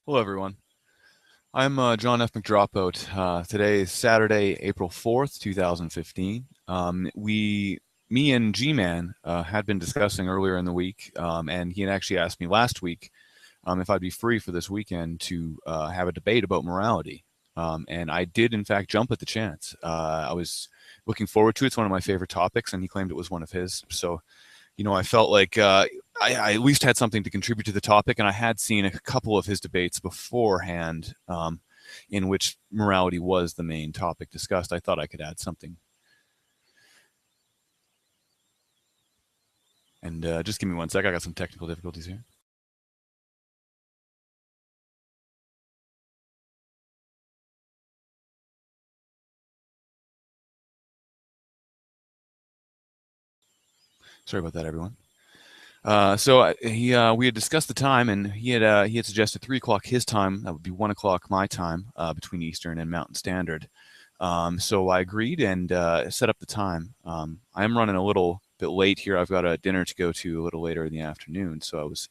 Hello, everyone. I'm John F. McDropout. Today is Saturday, April 4th, 2015. Me and G-Man had been discussing earlier in the week, and he had actually asked me last week if I'd be free for this weekend to have a debate about morality. And I did, in fact, jump at the chance. I was looking forward to it. It's one of my favorite topics, and he claimed it was one of his. So I felt like I at least had something to contribute to the topic, and I had seen a couple of his debates beforehand in which morality was the main topic discussed. I thought I could add something. And just give me one sec. I got some technical difficulties here. Sorry about that, everyone. We had discussed the time, and he had suggested 3 o'clock his time. That would be 1 o'clock my time between Eastern and Mountain Standard. So I agreed and set up the time. I am running a little bit late here. I've got a dinner to go to a little later in the afternoon, so I was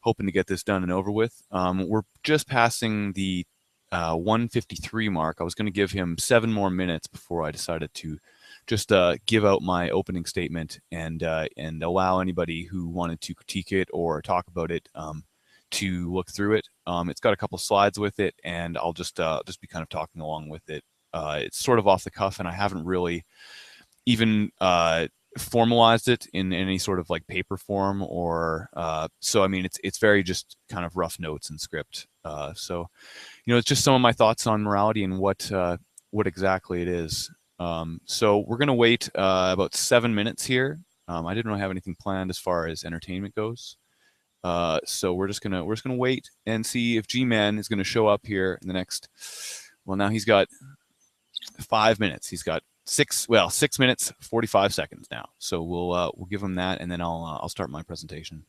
hoping to get this done and over with. We're just passing the 1:53 mark. I was going to give him 7 more minutes before I decided to just give out my opening statement and allow anybody who wanted to critique it or talk about it to look through it. It's got a couple slides with it, and I'll just be kind of talking along with it. It's sort of off the cuff, and I haven't really even formalized it in any sort of like paper form or so. I mean, it's very just kind of rough notes and script. So it's just some of my thoughts on morality and what exactly it is. So we're gonna wait about 7 minutes here. I didn't really have anything planned as far as entertainment goes. So we're just gonna wait and see if G-Man is gonna show up here in the next. Well, now he's got 5 minutes. He's got 6 minutes 45 seconds now. So we'll give him that, and then I'll start my presentation.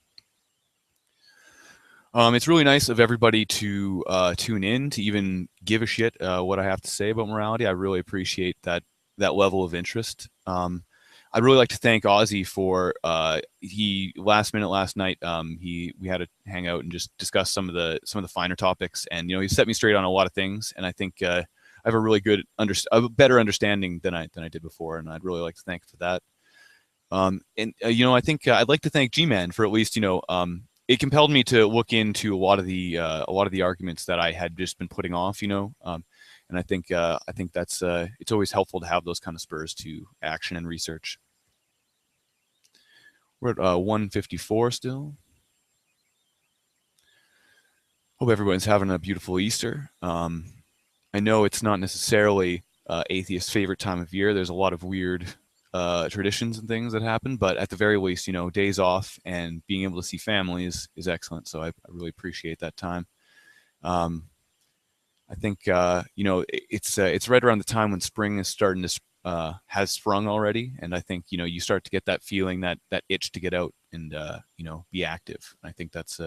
It's really nice of everybody to tune in, to even give a shit what I have to say about morality. I really appreciate that level of interest. I'd really like to thank Ozzy for he last minute last night. We had to hang out and just discuss some of the finer topics, and he set me straight on a lot of things. And I think I have a really good a better understanding than I did before, and I'd really like to thank for that. I think I'd like to thank G-Man for at least it compelled me to look into a lot of the arguments that I had just been putting off, and I think that's it's always helpful to have those kind of spurs to action and research. We're at 1:54 still. Hope everyone's having a beautiful Easter. I know it's not necessarily atheist favorite time of year. There's a lot of weird traditions and things that happen, but at the very least, days off and being able to see family is excellent. So I really appreciate that time. I think it's right around the time when spring is starting to has sprung already, and I think you start to get that feeling, that itch to get out and be active. I think that's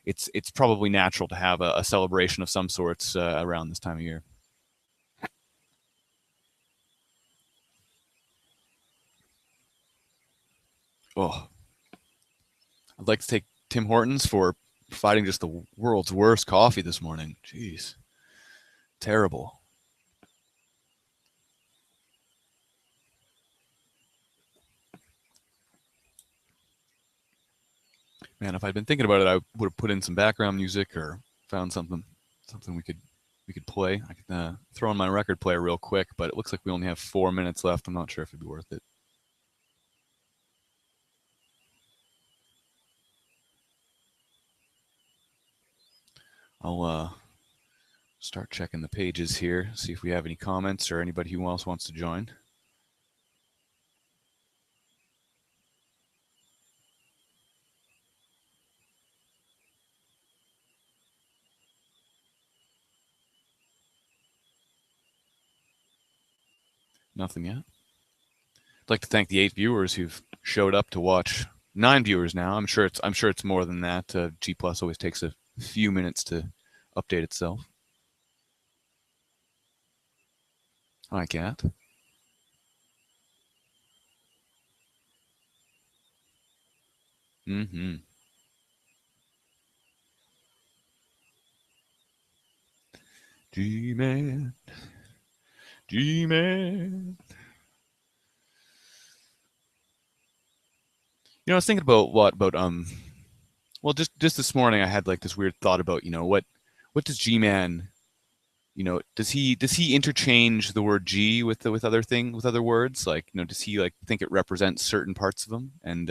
it's probably natural to have a celebration of some sorts around this time of year. Oh, I'd like to take Tim Hortons for providing just the world's worst coffee this morning. Jeez, terrible. Man, if I'd been thinking about it, I would have put in some background music or found something we could play. I could throw in my record player real quick, but it looks like we only have 4 minutes left. I'm not sure if it'd be worth it. I'll start checking the pages here, see if we have any comments or anybody who else wants to join. Nothing yet. I'd like to thank the 8 viewers who've showed up to watch. 9 viewers now. I'm sure it's more than that. G Plus always takes a few minutes to update itself. Hi, Cat. Mm-hmm. G-Man. G-Man. I was thinking about well, just this morning I had like this weird thought about, what does G-Man, does he interchange the word G with with other words? Like, does he like think it represents certain parts of him? And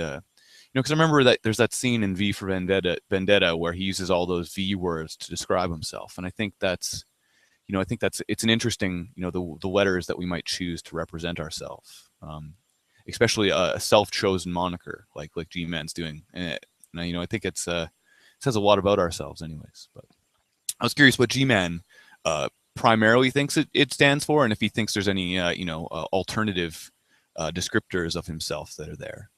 because I remember that there's that scene in V for Vendetta where he uses all those V words to describe himself, and I think it's an interesting, the letters that we might choose to represent ourselves, especially a self-chosen moniker like G-Man's doing. And I think it says a lot about ourselves, anyways. But I was curious what G-Man primarily thinks it stands for, and if he thinks there's any alternative descriptors of himself that are there.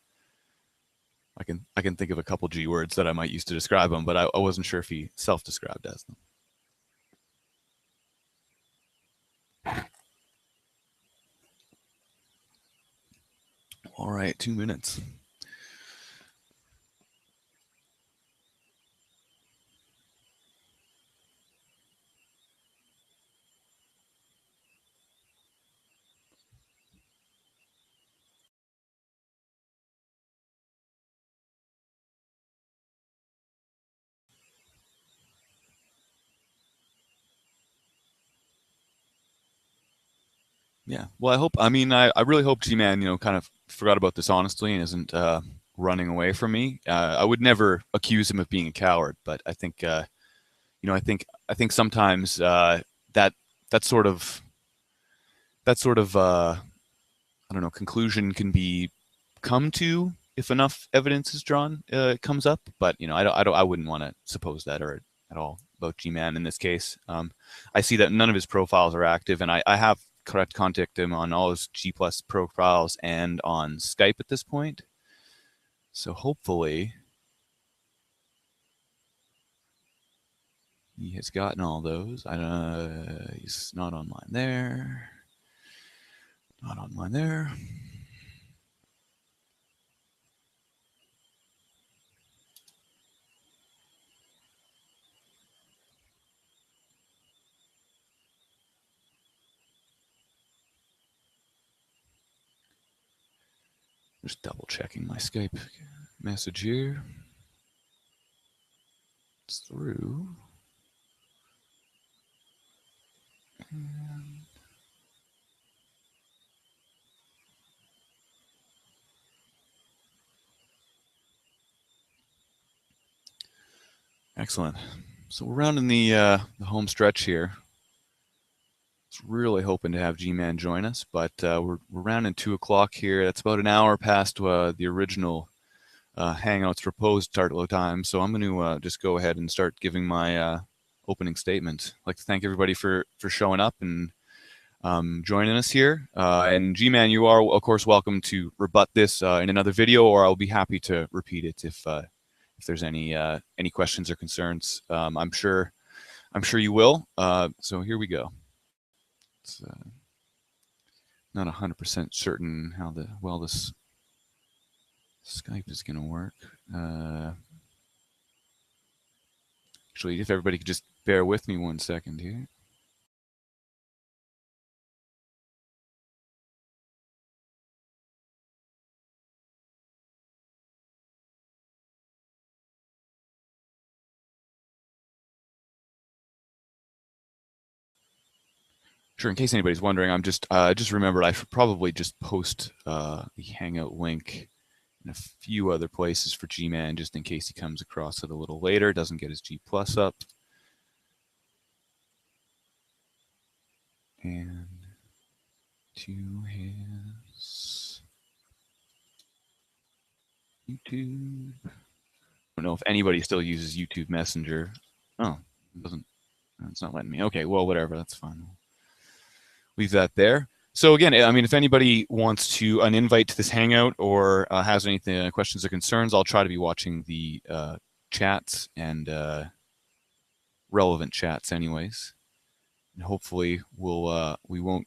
I can think of a couple G words that I might use to describe him, but I wasn't sure if he self-described as them. All right, 2 minutes. Yeah. Well, I really hope G-Man, kind of forgot about this honestly and isn't running away from me. I would never accuse him of being a coward, but I think, I think sometimes that that sort of I don't know, conclusion can be come to if enough evidence is drawn, comes up. But I wouldn't want to suppose that or at all about G-Man in this case. I see that none of his profiles are active, and I have correct contact him on all his G Plus profiles and on Skype at this point. So hopefully he has gotten all those. He's not online there. Not online there. Just double checking my Skype message here. It's through. Excellent. So we're rounding the home stretch here. I was really hoping to have G-Man join us, but we're rounding 2 o'clock here. That's about an hour past the original Hangout's proposed start time. So I'm going to just go ahead and start giving my opening statement. I'd like to thank everybody for showing up and joining us here. And G-Man, you are of course welcome to rebut this in another video, or I'll be happy to repeat it if there's any questions or concerns. I'm sure you will. So here we go. It's not 100% certain how this Skype is going to work. Actually, if everybody could just bear with me 1 second here. Sure. In case anybody's wondering, I'm just remembered I should probably just post the Hangout link in a few other places for G-Man, just in case he comes across it a little later, doesn't get his G Plus up. And to his YouTube. I don't know if anybody still uses YouTube Messenger. Oh, it doesn't. It's not letting me. Okay, well, whatever. That's fine. Leave that there. So again, if anybody wants to an invite to this Hangout or has anything questions or concerns, I'll try to be watching the chats and relevant chats, anyways. And hopefully, we won't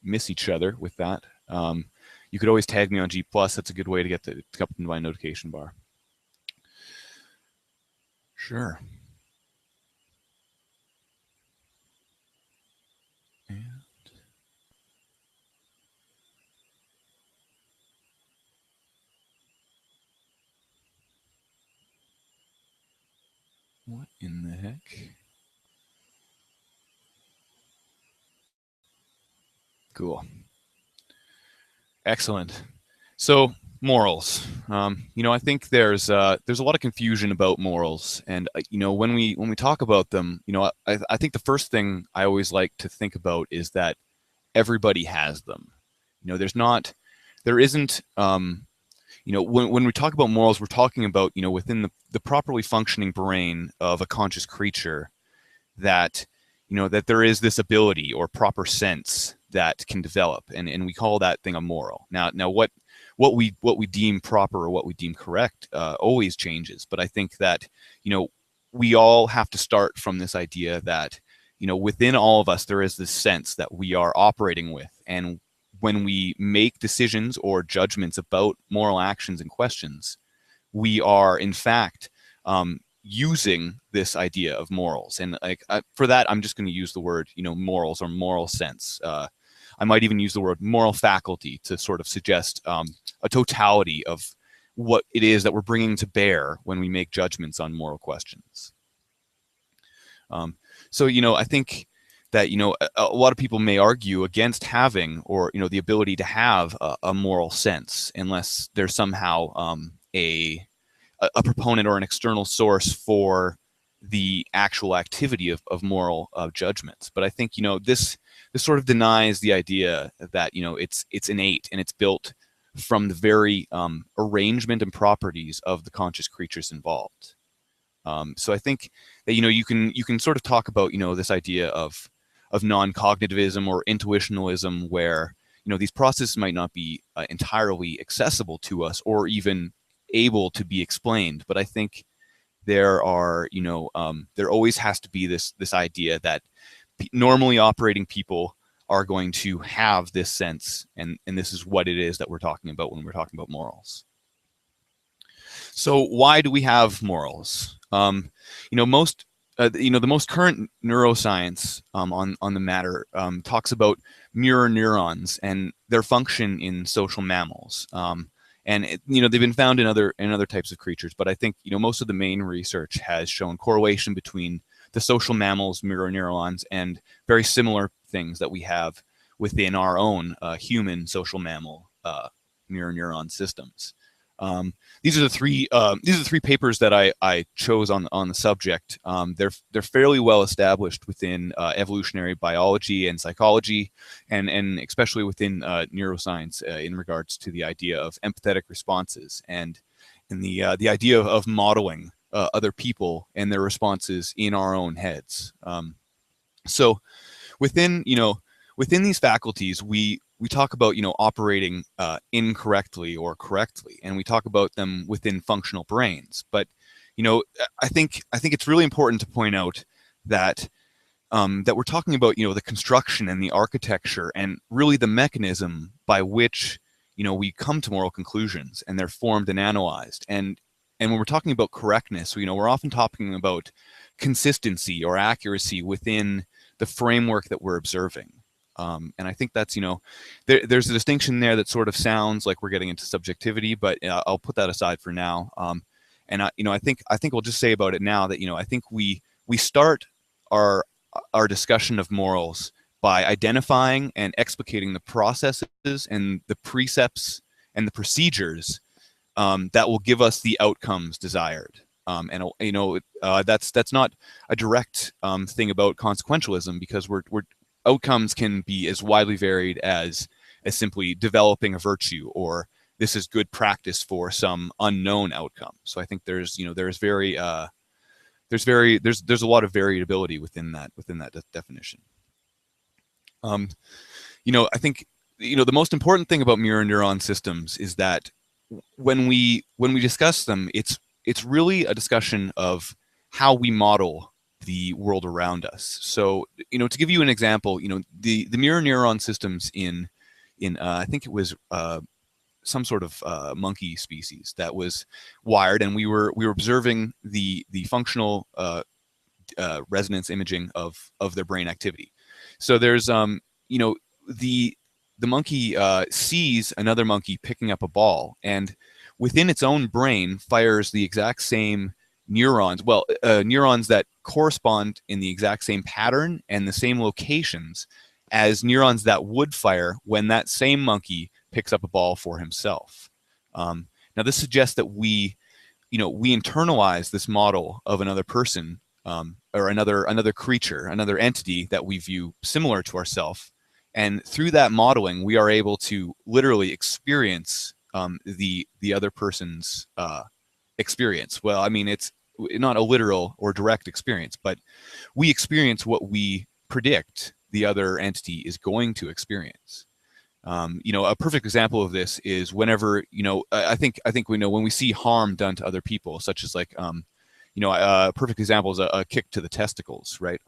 miss each other with that. You could always tag me on G Plus. That's a good way to get to come into my notification bar. Sure. What in the heck? Cool. Excellent. So morals. I think there's a lot of confusion about morals, and when we talk about them, I think the first thing I always like to think about is that everybody has them. There's not, there isn't. When we talk about morals, we're talking about within the properly functioning brain of a conscious creature that that there is this ability or proper sense that can develop, and we call that thing a moral. Now what we deem proper or what we deem correct always changes, but I think that we all have to start from this idea that within all of us there is this sense that we are operating with, and when we make decisions or judgments about moral actions and questions, we are in fact using this idea of morals. And for that, I'm just going to use the word morals or moral sense. I might even use the word moral faculty to sort of suggest a totality of what it is that we're bringing to bear when we make judgments on moral questions. So I think that a lot of people may argue against having or the ability to have a moral sense unless there's somehow a proponent or an external source for the actual activity of moral judgments. But I think this sort of denies the idea that it's innate and it's built from the very arrangement and properties of the conscious creatures involved. So I think that you can sort of talk about this idea of non-cognitivism or intuitionalism, where these processes might not be entirely accessible to us or even able to be explained. But I think there are there always has to be this idea that normally operating people are going to have this sense, and this is what it is that we're talking about when we're talking about morals. So why do we have morals? Most the most current neuroscience on the matter talks about mirror neurons and their function in social mammals. And they've been found in other types of creatures, but I think most of the main research has shown correlation between the social mammals' mirror neurons and very similar things that we have within our own human social mammal mirror neuron systems. These are the three papers that I chose on the subject. They're fairly well established within evolutionary biology and psychology, and especially within neuroscience in regards to the idea of empathetic responses and the idea of modeling other people and their responses in our own heads. So within within these faculties, we talk about operating incorrectly or correctly, and we talk about them within functional brains. But I think it's really important to point out that that we're talking about the construction and the architecture and really the mechanism by which we come to moral conclusions, and they're formed and analyzed. And when we're talking about correctness, we're often talking about consistency or accuracy within the framework that we're observing. And I think that's there's a distinction there that sort of sounds like we're getting into subjectivity, but I'll put that aside for now. And I think we'll just say about it now that I think we start our discussion of morals by identifying and explicating the processes and the precepts and the procedures that will give us the outcomes desired. And that's not a direct thing about consequentialism, because outcomes can be as widely varied as simply developing a virtue, or this is good practice for some unknown outcome. So I think there's a lot of variability within that definition. I think the most important thing about mirror neuron systems is that when we discuss them, it's really a discussion of how we model the world around us. So, to give you an example, the mirror neuron systems in I think it was some sort of monkey species that was wired, and we were observing the functional resonance imaging of their brain activity. So there's the monkey sees another monkey picking up a ball, and within its own brain fires the exact same neurons, well, neurons that correspond in the exact same pattern and the same locations as neurons that would fire when that same monkey picks up a ball for himself. Now, this suggests that we internalize this model of another person, or another creature, another entity that we view similar to ourselves, and through that modeling, we are able to literally experience the other person's experience. Well, I mean, it's not a literal or direct experience, but we experience what we predict the other entity is going to experience. A perfect example of this is whenever, I think we know when we see harm done to other people, such as like, a perfect example is a kick to the testicles, right?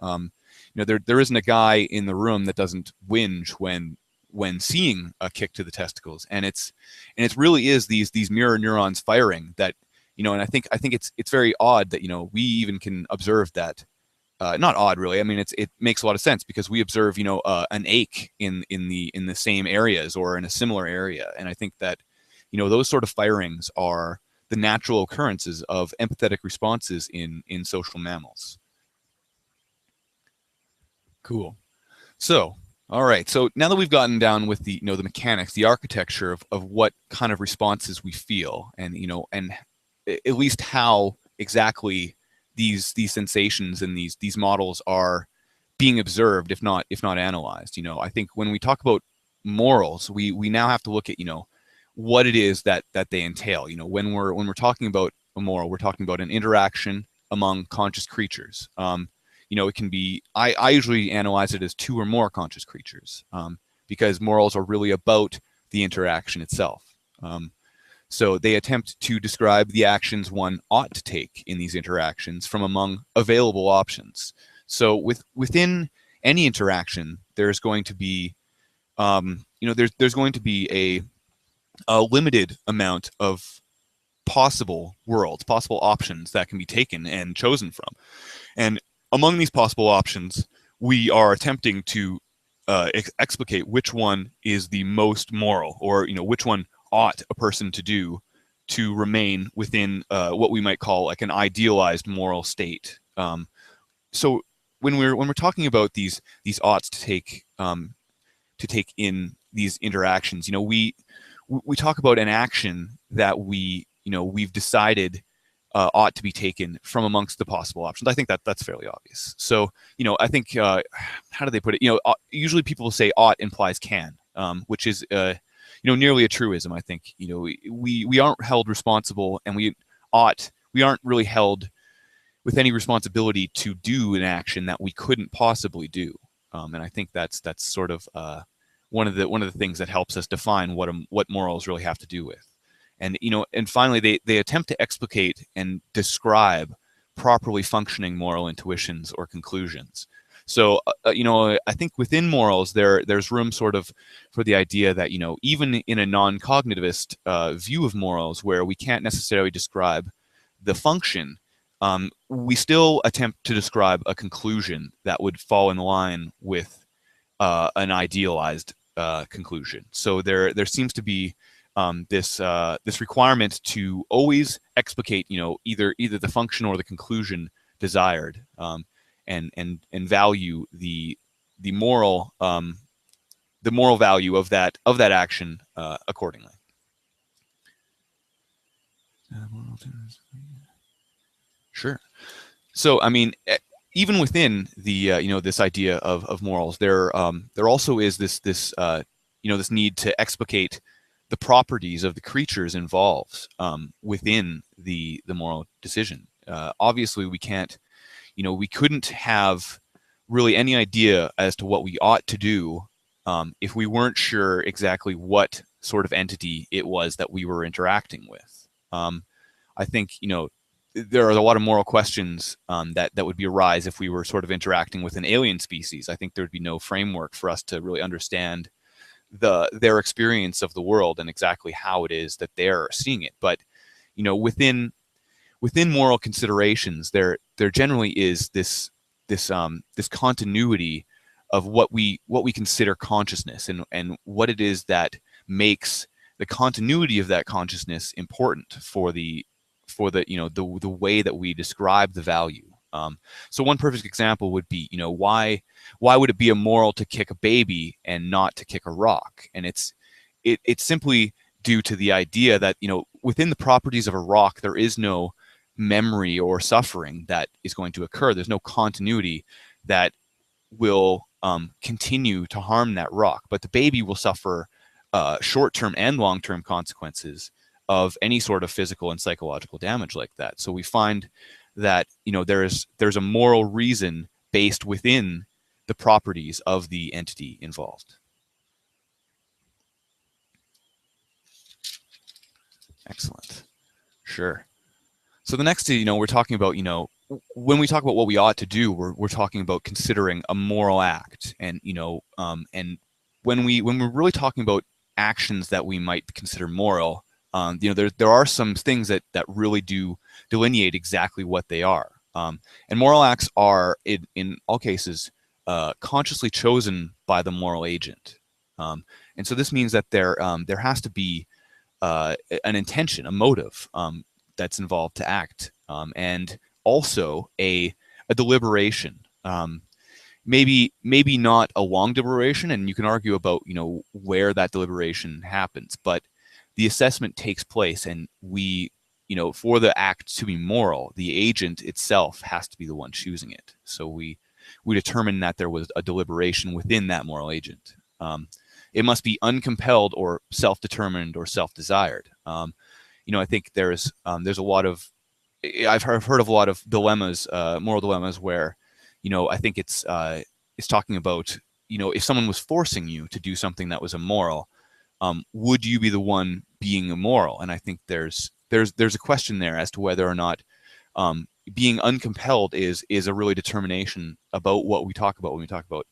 There isn't a guy in the room that doesn't whinge when seeing a kick to the testicles, and it really is these mirror neurons firing that, and I think it's very odd that we even can observe that. Not odd, really. I mean, it makes a lot of sense because we observe, an ache in the same areas or in a similar area, and I think that, those sort of firings are the natural occurrences of empathetic responses in social mammals. Cool. So, all right. So now that we've gotten down with the the mechanics, the architecture of what kind of responses we feel, and and at least how exactly these sensations and these models are being observed, if not analyzed. I think when we talk about morals, we now have to look at what it is that they entail. When we're talking about a moral, we're talking about an interaction among conscious creatures. It can be, I usually analyze it as two or more conscious creatures, because morals are really about the interaction itself. So they attempt to describe the actions one ought to take in these interactions from among available options. So within any interaction, there's going to be, there's going to be a limited amount of possible worlds, possible options that can be taken and chosen from. And among these possible options, we are attempting to explicate which one is the most moral, or which one ought a person to do to remain within what we might call like an idealized moral state. So when we're talking about these oughts to take in these interactions, we talk about an action that we've decided ought to be taken from amongst the possible options. I think that's fairly obvious. So I think how do they put it? Usually people will say ought implies can, which is nearly a truism. I think we aren't held responsible, and we aren't really held with any responsibility to do an action that we couldn't possibly do. And I think that's sort of one of the things that helps us define what morals really have to do with. And and finally, they attempt to explicate and describe properly functioning moral intuitions or conclusions. So I think within morals there's room sort of for the idea that even in a non-cognitivist view of morals, where we can't necessarily describe the function, we still attempt to describe a conclusion that would fall in line with an idealized conclusion. So there seems to be this requirement to always explicate either the function or the conclusion desired, and value the moral value of that action accordingly. Sure. So I mean, even within the this idea of morals, there also is this need to explicate the properties of the creatures involved within the moral decision. Obviously, we can't, we couldn't have really any idea as to what we ought to do if we weren't sure exactly what sort of entity it was that we were interacting with. I think there are a lot of moral questions that would arise if we were sort of interacting with an alien species. I think there would be no framework for us to really understand their experience of the world and exactly how it is that they're seeing it. But within moral considerations, there generally is this continuity of what we consider consciousness, and what it is that makes the continuity of that consciousness important for the for the the way that we describe the value. So one perfect example would be, why would it be immoral to kick a baby and not to kick a rock? And it's simply due to the idea that, within the properties of a rock, there is no memory or suffering that is going to occur. There's no continuity that will continue to harm that rock, but the baby will suffer short-term and long-term consequences of any sort of physical and psychological damage like that. So we find that there's a moral reason based within the properties of the entity involved. Excellent. Sure. So the next, we're talking about, when we talk about what we ought to do, we're talking about considering a moral act, and and when we're really talking about actions that we might consider moral, there are some things that really do delineate exactly what they are. And moral acts are, in all cases, consciously chosen by the moral agent. And so this means that there has to be an intention, a motive that's involved to act, and also a deliberation. Maybe not a long deliberation, and you can argue about where that deliberation happens, but the assessment takes place, and we for the act to be moral, the agent itself has to be the one choosing it. So we determine that there was a deliberation within that moral agent. It must be uncompelled or self-determined or self-desired. I think there's a lot of, I've heard of a lot of dilemmas, moral dilemmas, where I think it's talking about if someone was forcing you to do something that was immoral, would you be the one being immoral? And I think there's a question there as to whether or not being uncompelled is a really determination about what we talk about when we talk about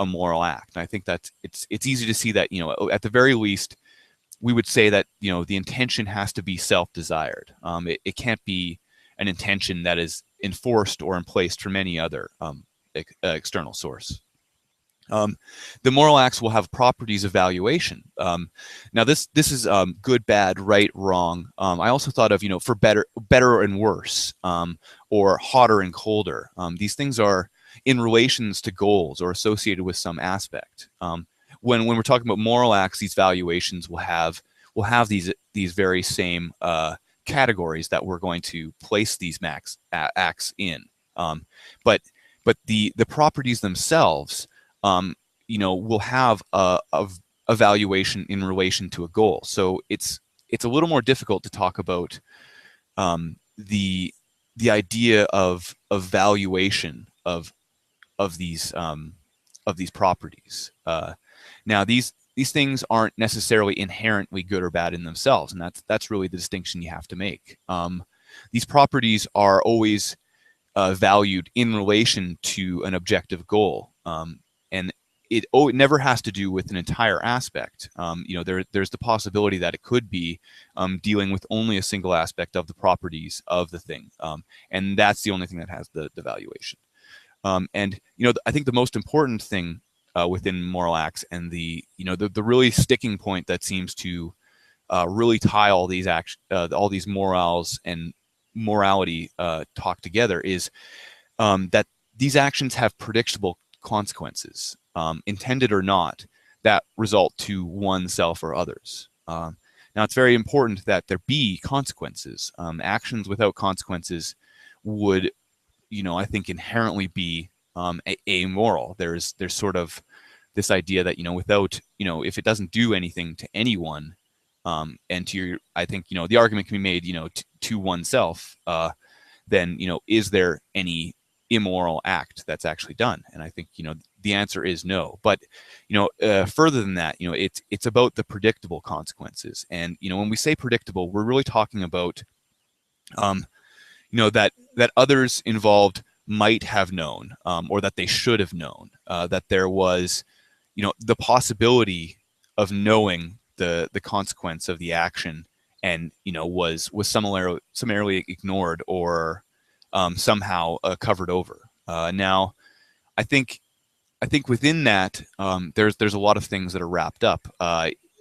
a moral act. And I think that it's easy to see that at the very least we would say that the intention has to be self-desired. It can't be an intention that is enforced or emplaced from any other external source. The moral acts will have properties of valuation. Now this is good, bad, right, wrong. I also thought of for better and worse, or hotter and colder. These things are in relations to goals or associated with some aspect. When we're talking about moral acts, these valuations will have these very same categories that we're going to place these acts in. But the properties themselves, will have a valuation in relation to a goal. So it's a little more difficult to talk about the idea of valuation of these properties. Now these things aren't necessarily inherently good or bad in themselves, and that's really the distinction you have to make. These properties are always valued in relation to an objective goal, and it never has to do with an entire aspect. There's the possibility that it could be dealing with only a single aspect of the properties of the thing, and that's the only thing that has the valuation. And I think the most important thing within moral acts, and the really sticking point that seems to really tie all these morals and morality talk together, is that these actions have predictable consequences, intended or not, that result to oneself or others. Now it's very important that there be consequences. Actions without consequences would, I think, inherently be amoral. There's sort of this idea that without, if it doesn't do anything to anyone, and to I think the argument can be made to oneself, then is there any immoral act that's actually done? And I think the answer is no. But further than that, it's about the predictable consequences. And when we say predictable, we're really talking about that others involved might have known, or that they should have known, that there was the possibility of knowing the consequence of the action, and was summarily ignored or somehow covered over. Now I think within that, there's a lot of things that are wrapped up,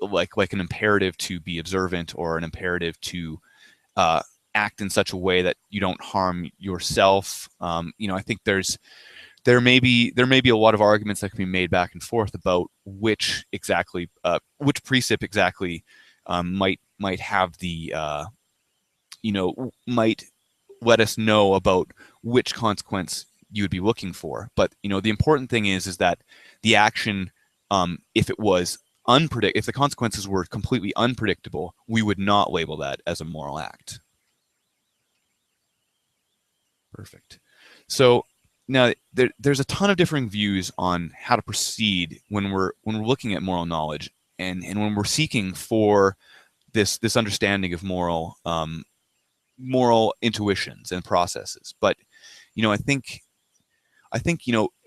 like an imperative to be observant, or an imperative to act in such a way that you don't harm yourself. I think there may be a lot of arguments that can be made back and forth about which precept exactly might have the might let us know about which consequence you would be looking for. But the important thing is that the action, if the consequences were completely unpredictable, we would not label that as a moral act. Perfect. So now there's a ton of differing views on how to proceed when we're looking at moral knowledge and when we're seeking for this understanding of moral intuitions and processes. But I think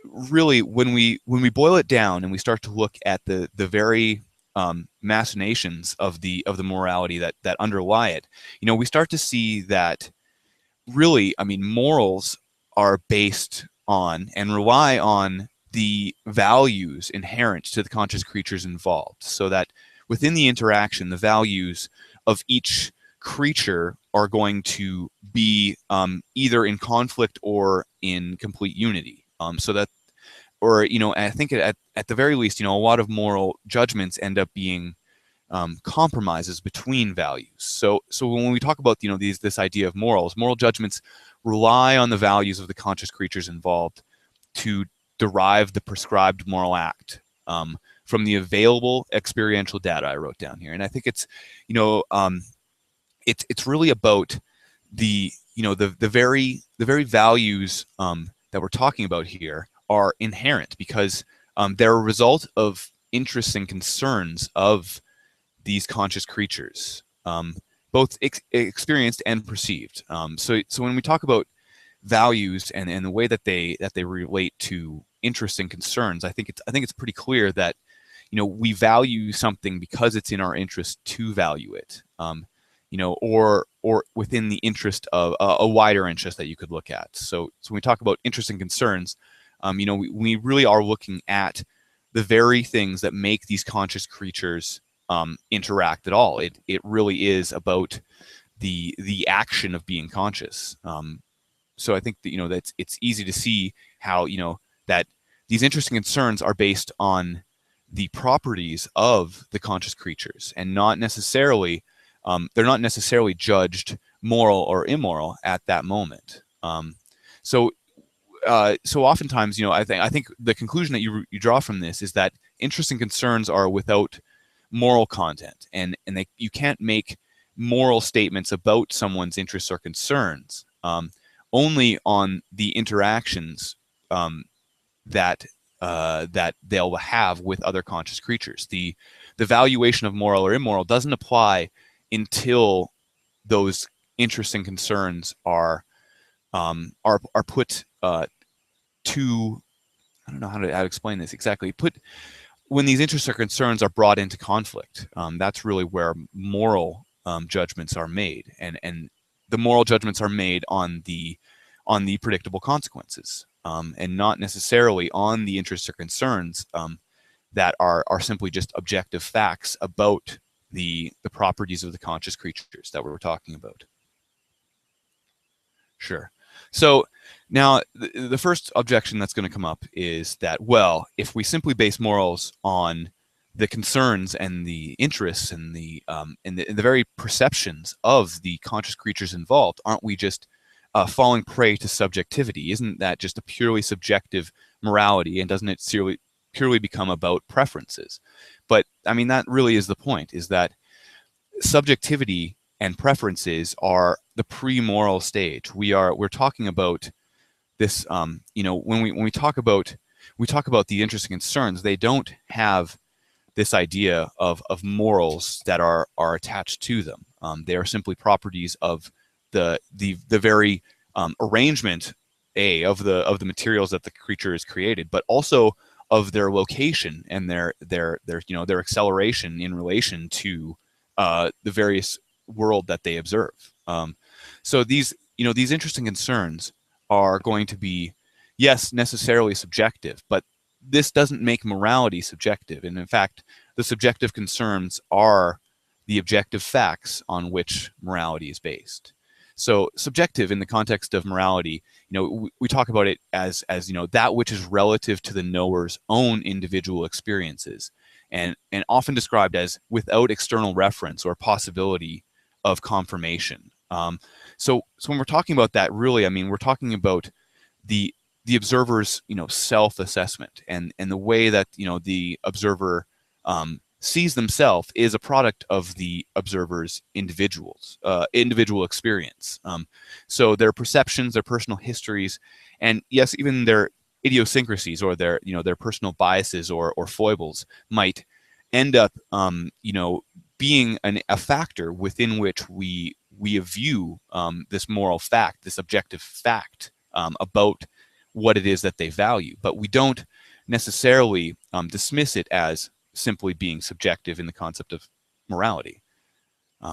really when we boil it down and we start to look at the very machinations of the morality that underlie it, we start to see that really, morals are based on and rely on the values inherent to the conscious creatures involved, so that within the interaction, the values of each creature are going to be either in conflict or in complete unity. I think at the very least, a lot of moral judgments end up being compromises between values. So when we talk about this idea of moral judgments rely on the values of the conscious creatures involved to derive the prescribed moral act from the available experiential data I wrote down here. And I think it's really about the very values that we're talking about here are inherent because they're a result of interests and concerns of these conscious creatures, both experienced and perceived. So when we talk about values and the way that they relate to interests and concerns, I think it's pretty clear that we value something because it's in our interest to value it, or within the interest of a wider interest that you could look at. So when we talk about interests and concerns, we really are looking at the very things that make these conscious creatures interact at all. It really is about the action of being conscious. So I think that it's easy to see how that these interesting concerns are based on the properties of the conscious creatures and not necessarily they're not necessarily judged moral or immoral at that moment. So oftentimes, I think the conclusion that you draw from this is that interests and concerns are without moral content, and you can't make moral statements about someone's interests or concerns only on the interactions that they'll have with other conscious creatures. The valuation of moral or immoral doesn't apply until those interests and concerns are put to, I don't know how to explain this exactly. When these interests or concerns are brought into conflict, that's really where moral judgments are made, and the moral judgments are made on the predictable consequences, and not necessarily on the interests or concerns that are simply just objective facts about the properties of the conscious creatures that we're talking about. Sure. So now the first objection that's going to come up is that, well, if we simply base morals on the concerns and the interests and the very perceptions of the conscious creatures involved, aren't we just falling prey to subjectivity? Isn't that just a purely subjective morality, and doesn't it purely become about preferences? But I mean, that really is the point, is that subjectivity and preferences are the pre-moral stage. We're talking about this, when we talk about the interests and concerns, they don't have this idea of morals that are attached to them. They are simply properties of the very arrangement of the materials that the creature has created, but also of their location and their acceleration in relation to the various world that they observe. So these interests and concerns are going to be, yes, necessarily subjective, but this doesn't make morality subjective. And in fact, the subjective concerns are the objective facts on which morality is based. So subjective in the context of morality, we talk about it as that which is relative to the knower's own individual experiences, and often described as without external reference or possibility of confirmation. So when we're talking about that, really, I mean, we're talking about the observer's self-assessment, and the way that the observer sees themselves is a product of the observer's individual experience. So their perceptions, their personal histories, and yes, even their idiosyncrasies or their their personal biases or foibles might end up being a factor within which we view this moral fact, this objective fact about what it is that they value. But we don't necessarily dismiss it as simply being subjective in the concept of morality.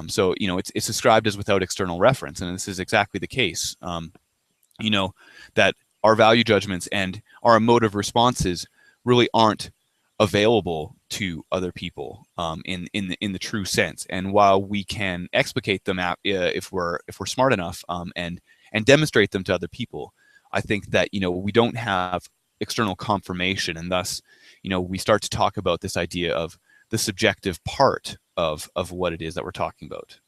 So it's described as without external reference, and this is exactly the case. That our value judgments and our emotive responses really aren't available to other people in the true sense. And while we can explicate them if we're smart enough and demonstrate them to other people, I think that we don't have external confirmation, and thus we start to talk about this idea of the subjective part of what it is that we're talking about.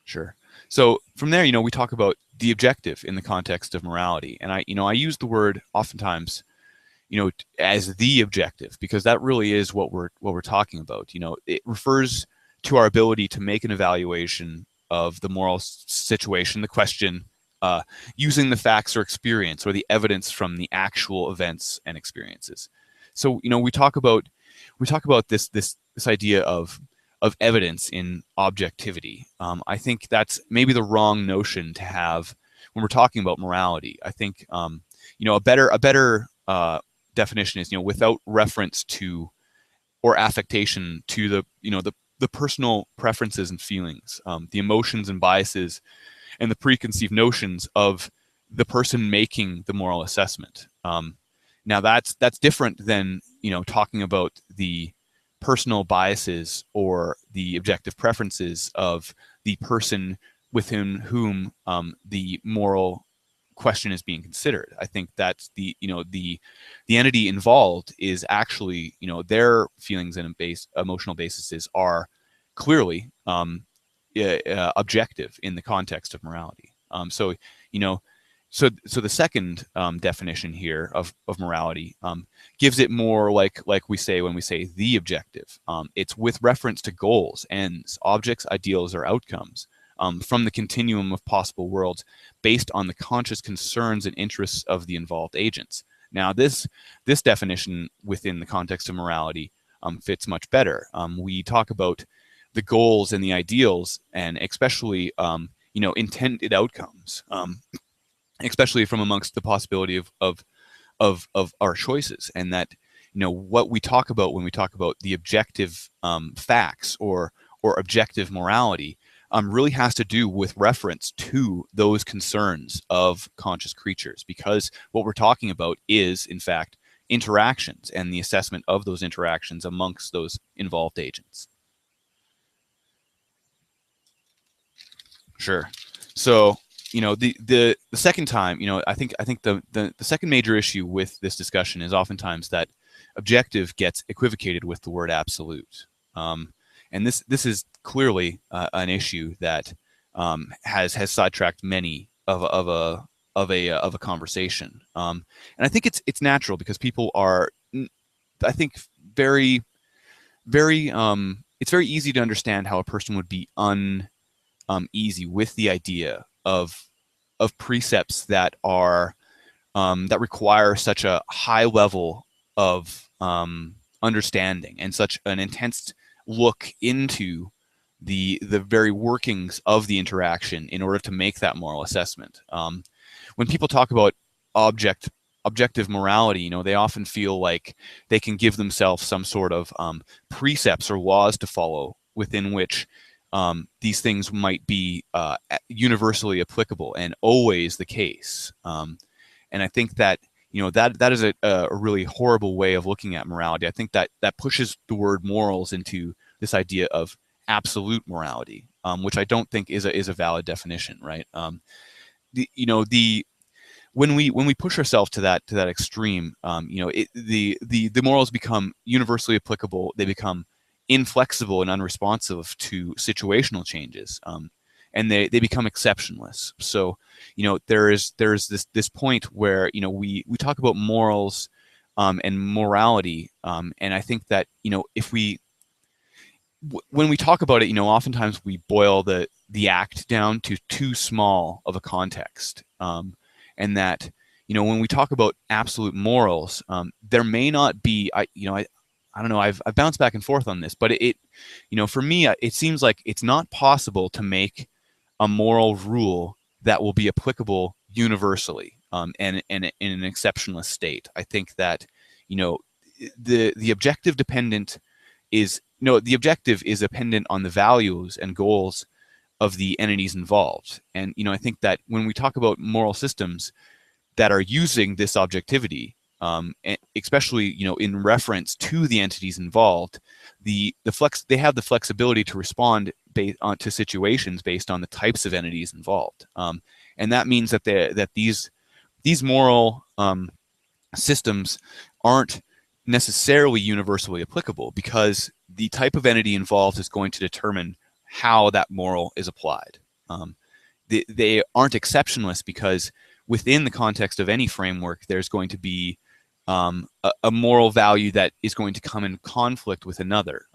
Sure. So from there, we talk about the objective in the context of morality, and I use the word oftentimes as the objective, because that really is what we're talking about. It refers to our ability to make an evaluation of the moral situation, the question, using the facts or experience or the evidence from the actual events and experiences. So we talk about this idea of evidence in objectivity. I think that's maybe the wrong notion to have when we're talking about morality. I think a better definition is without reference to or affectation to the personal preferences and feelings, the emotions and biases, and the preconceived notions of the person making the moral assessment. Now that's different than talking about the personal biases or the objective preferences of the person within whom the moral question is being considered. I think that's the entity involved is actually their feelings and emotional bases are clearly objective in the context of morality. So the second definition here of morality gives it more like we say when we say the objective. It's with reference to goals, ends, objects, ideals, or outcomes from the continuum of possible worlds based on the conscious concerns and interests of the involved agents. Now, this definition within the context of morality fits much better. We talk about the goals and the ideals, and especially intended outcomes, especially from amongst the possibility of our choices, and that what we talk about when we talk about the objective facts or objective morality really has to do with reference to those concerns of conscious creatures, because what we're talking about is in fact interactions and the assessment of those interactions amongst those involved agents. Sure. So the second time, I think the second major issue with this discussion is oftentimes that objective gets equivocated with the word absolute, and this is clearly an issue that has sidetracked many of a conversation, and I think it's natural because people are, I think, very it's very easy to understand how a person would be uneasy with the idea of precepts that are that require such a high level of understanding and such an intense look into the very workings of the interaction in order to make that moral assessment. When people talk about objective morality, they often feel like they can give themselves some sort of precepts or laws to follow within which these things might be universally applicable and always the case. And I think that that is a really horrible way of looking at morality. I think that pushes the word morals into this idea of absolute morality. which I don't think is a valid definition, right? When we push ourselves to that extreme, the morals become universally applicable. They become inflexible and unresponsive to situational changes, and they become exceptionless. So, there's this point where we talk about morals and morality, and I think that if when we talk about it, oftentimes we boil the act down to too small of a context, and that when we talk about absolute morals, there may not be. I don't know. I've bounced back and forth on this, but for me, it seems like it's not possible to make a moral rule that will be applicable universally, and in an exceptionalist state. I think that the objective dependent is the objective is dependent on the values and goals of the entities involved. And I think that when we talk about moral systems that are using this objectivity, especially in reference to the entities involved, they have the flexibility to respond to situations based on the types of entities involved, and that means that these moral systems aren't necessarily universally applicable, because the type of entity involved is going to determine how that moral is applied. They aren't exceptionalist because within the context of any framework, there's going to be a moral value that is going to come in conflict with another.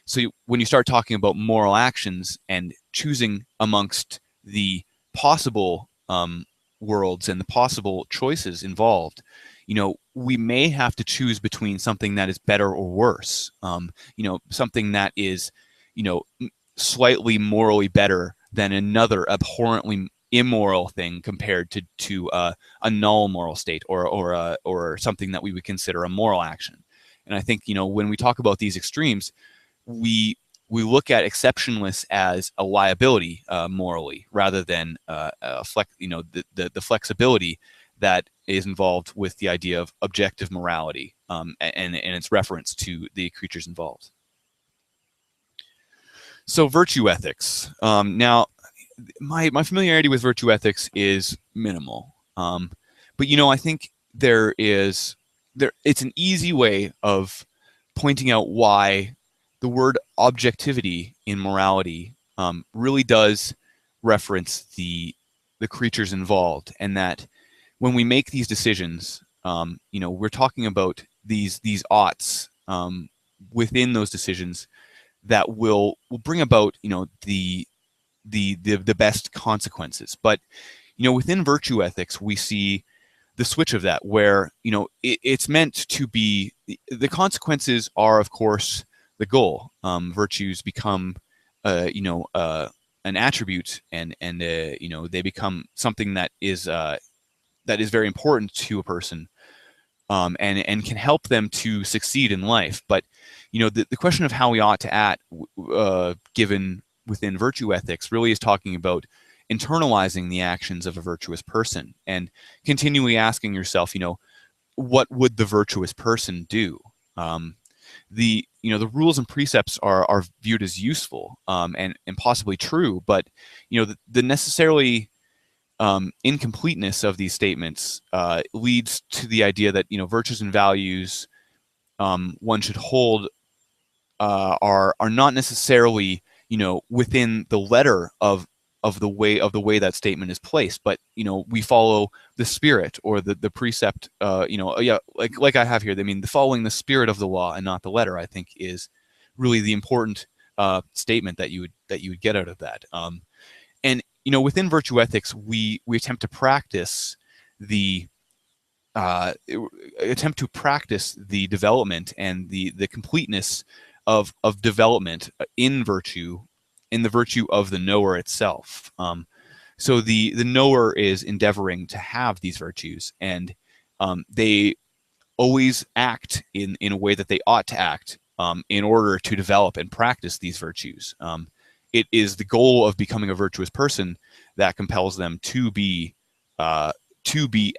So when you start talking about moral actions and choosing amongst the possible worlds and the possible choices involved, we may have to choose between something that is better or worse. Something that is, slightly morally better than another abhorrently immoral thing compared to a null moral state or something that we would consider a moral action. And I think when we talk about these extremes, we look at exceptionalists as a liability morally, rather than the flexibility that is involved with the idea of objective morality, and its reference to the creatures involved. So virtue ethics. Now, my familiarity with virtue ethics is minimal, but I think it's an easy way of pointing out why the word objectivity in morality really does reference the creatures involved, and that when we make these decisions, we're talking about these oughts within those decisions that will bring about the best consequences. But within virtue ethics, we see the switch of that, where it's meant to be, the consequences are of course the goal. Virtues become an attribute, and they become something that is very important to a person, and can help them to succeed in life. But the question of how we ought to act, given within virtue ethics, really is talking about internalizing the actions of a virtuous person and continually asking yourself, what would the virtuous person do? The rules and precepts are viewed as useful, and possibly true, but the necessarily incompleteness of these statements leads to the idea that virtues and values one should hold are not necessarily within the letter of the way that statement is placed, but we follow the spirit or the precept. Like I have here. I mean, following the spirit of the law and not the letter, I think, is really the important statement that you would get out of that. And within virtue ethics, we attempt to practice the development and the completeness of development in virtue, in the virtue of the knower itself. So the knower is endeavoring to have these virtues, and they always act in a way that they ought to act in order to develop and practice these virtues. It is the goal of becoming a virtuous person that compels them to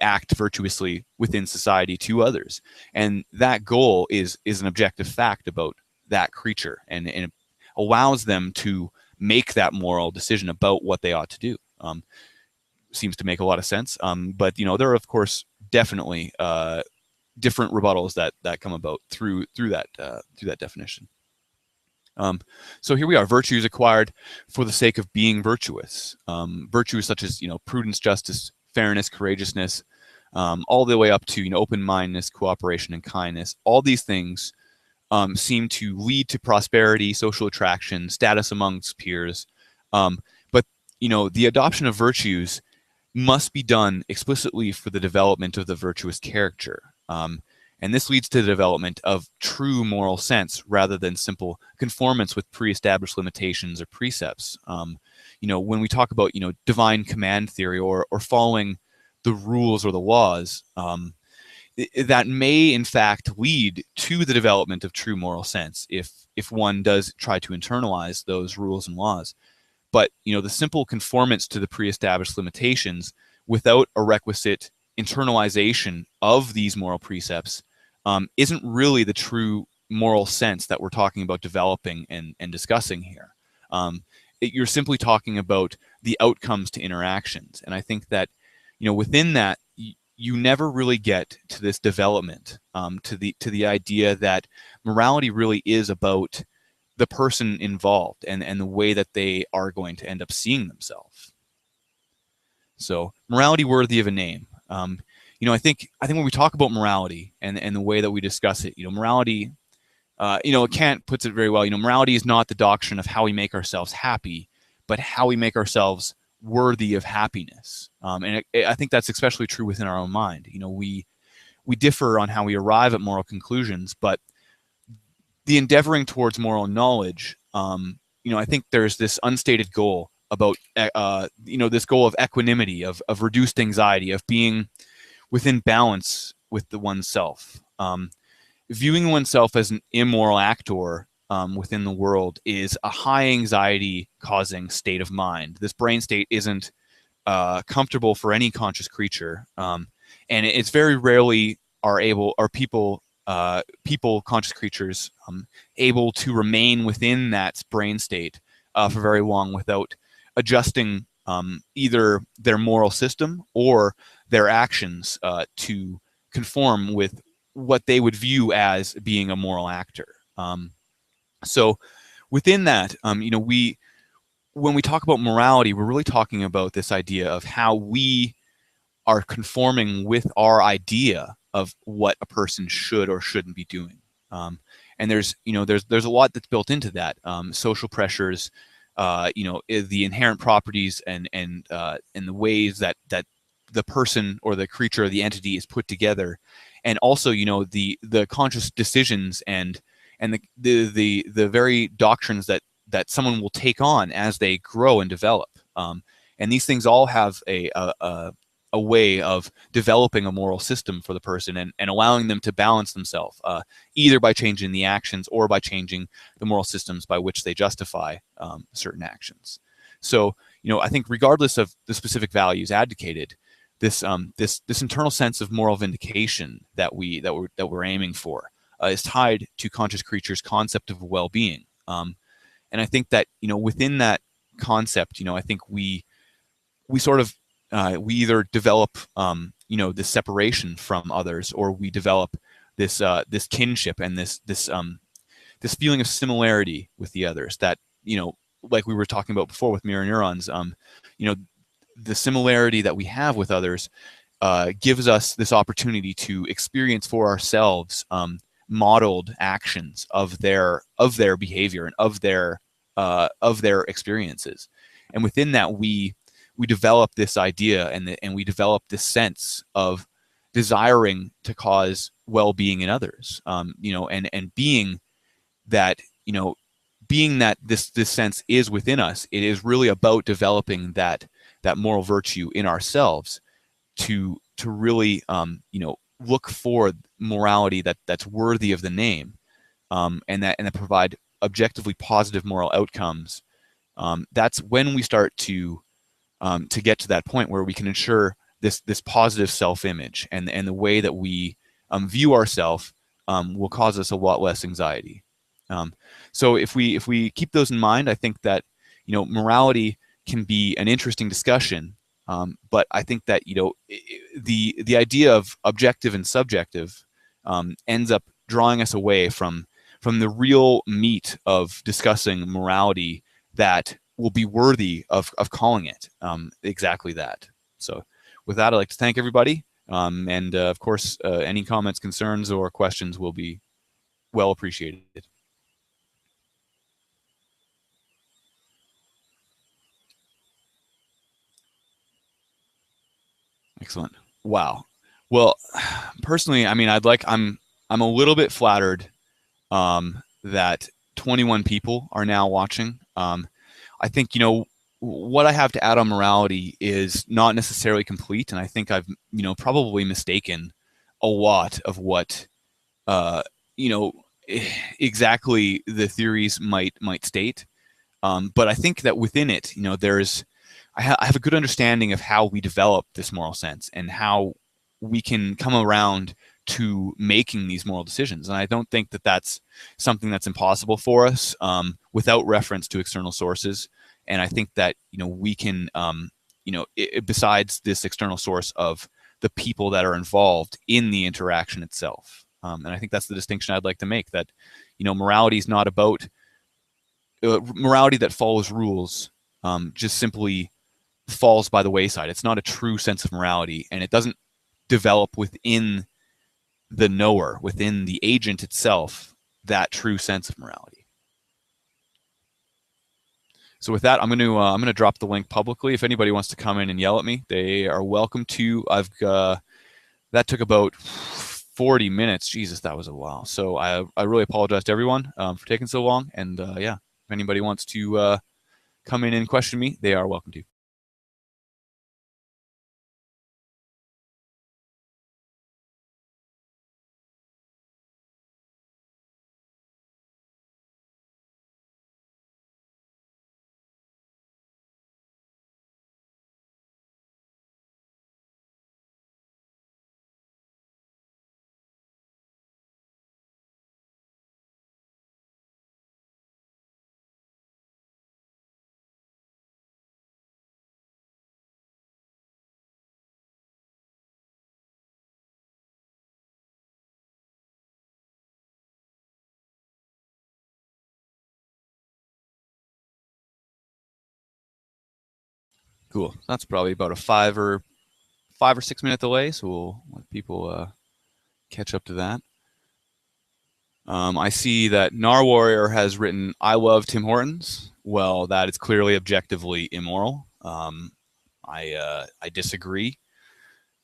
act virtuously within society to others, and that goal is an objective fact about that creature, and it allows them to make that moral decision about what they ought to do. Seems to make a lot of sense. But there are, of course, definitely different rebuttals that come about through that definition. So here we are: virtues acquired for the sake of being virtuous. Virtues such as prudence, justice, fairness, courageousness, all the way up to open-mindedness, cooperation, and kindness. All these things seem to lead to prosperity, social attraction, status amongst peers. But the adoption of virtues must be done explicitly for the development of the virtuous character. And this leads to the development of true moral sense rather than simple conformance with pre-established limitations or precepts. When we talk about divine command theory or following the rules or the laws, that may in fact lead to the development of true moral sense if one does try to internalize those rules and laws. But the simple conformance to the pre-established limitations without a requisite internalization of these moral precepts isn't really the true moral sense that we're talking about developing and discussing here. You're simply talking about the outcomes to interactions. And I think that within that, you never really get to this development, to the idea that morality really is about the person involved and the way that they are going to end up seeing themselves. So morality worthy of a name. I think when we talk about morality and the way that we discuss it, morality, Kant puts it very well. Morality is not the doctrine of how we make ourselves happy, but how we make ourselves worthy of happiness. And I think that's especially true within our own mind. We differ on how we arrive at moral conclusions, but the endeavoring towards moral knowledge, I think there's this unstated goal about, this goal of equanimity, of reduced anxiety, of being within balance with the oneself. Viewing oneself as an immoral actor within the world is a high anxiety causing state of mind. This brain state isn't comfortable for any conscious creature, and it's very rarely are people conscious creatures able to remain within that brain state for very long without adjusting either their moral system or their actions to conform with what they would view as being a moral actor. So within that, when we talk about morality, we're really talking about this idea of how we are conforming with our idea of what a person should or shouldn't be doing. And there's a lot that's built into that. Social pressures, the inherent properties and the ways that the person or the creature or the entity is put together, and also the conscious decisions and the very doctrines that someone will take on as they grow and develop. And these things all have a way of developing a moral system for the person and allowing them to balance themselves, either by changing the actions or by changing the moral systems by which they justify certain actions. So, I think regardless of the specific values advocated, this internal sense of moral vindication that we're aiming for is tied to conscious creatures' concept of well-being. And I think that within that concept, I think we sort of we either develop this separation from others, or we develop this kinship and this feeling of similarity with the others that like we were talking about before with mirror neurons. The similarity that we have with others gives us this opportunity to experience for ourselves modeled actions of their behavior and of their experiences, and within that we develop this idea and we develop this sense of desiring to cause well-being in others, and being that this sense is within us. It is really about developing that moral virtue in ourselves to really look for morality that's worthy of the name, and that provide objectively positive moral outcomes. That's when we start to get to that point where we can ensure this positive self-image, and the way that we view ourselves will cause us a lot less anxiety. So if we keep those in mind, I think that morality can be an interesting discussion, but I think that the idea of objective and subjective ends up drawing us away from the real meat of discussing morality that will be worthy of calling it exactly that. So with that, I'd like to thank everybody. And of course, any comments, concerns, or questions will be well appreciated. Excellent. Wow. Well, personally, I mean, I'm a little bit flattered that 21 people are now watching. I think, what I have to add on morality is not necessarily complete, and I think I've, probably mistaken a lot of what, exactly the theories might state. But I think that within it, I have a good understanding of how we develop this moral sense and how we can come around to making these moral decisions. And I don't think that that's something that's impossible for us without reference to external sources. And I think that, we can, besides this external source of the people that are involved in the interaction itself. And I think that's the distinction I'd like to make, that, morality is not about morality that follows rules, just simply falls by the wayside. It's not a true sense of morality, and it doesn't develop within the knower, within the agent itself, that true sense of morality. So with that, I'm going to drop the link publicly. If anybody wants to come in and yell at me, they are welcome to. That took about 40 minutes. Jesus, that was a while. So I really apologize to everyone for taking so long. And yeah, if anybody wants to come in and question me, they are welcome to. Cool. That's probably about a 5 or 6 minute delay, so we'll let people catch up to that. I see that Nar Warrior has written, "I love Tim Hortons." Well, that is clearly objectively immoral. I disagree.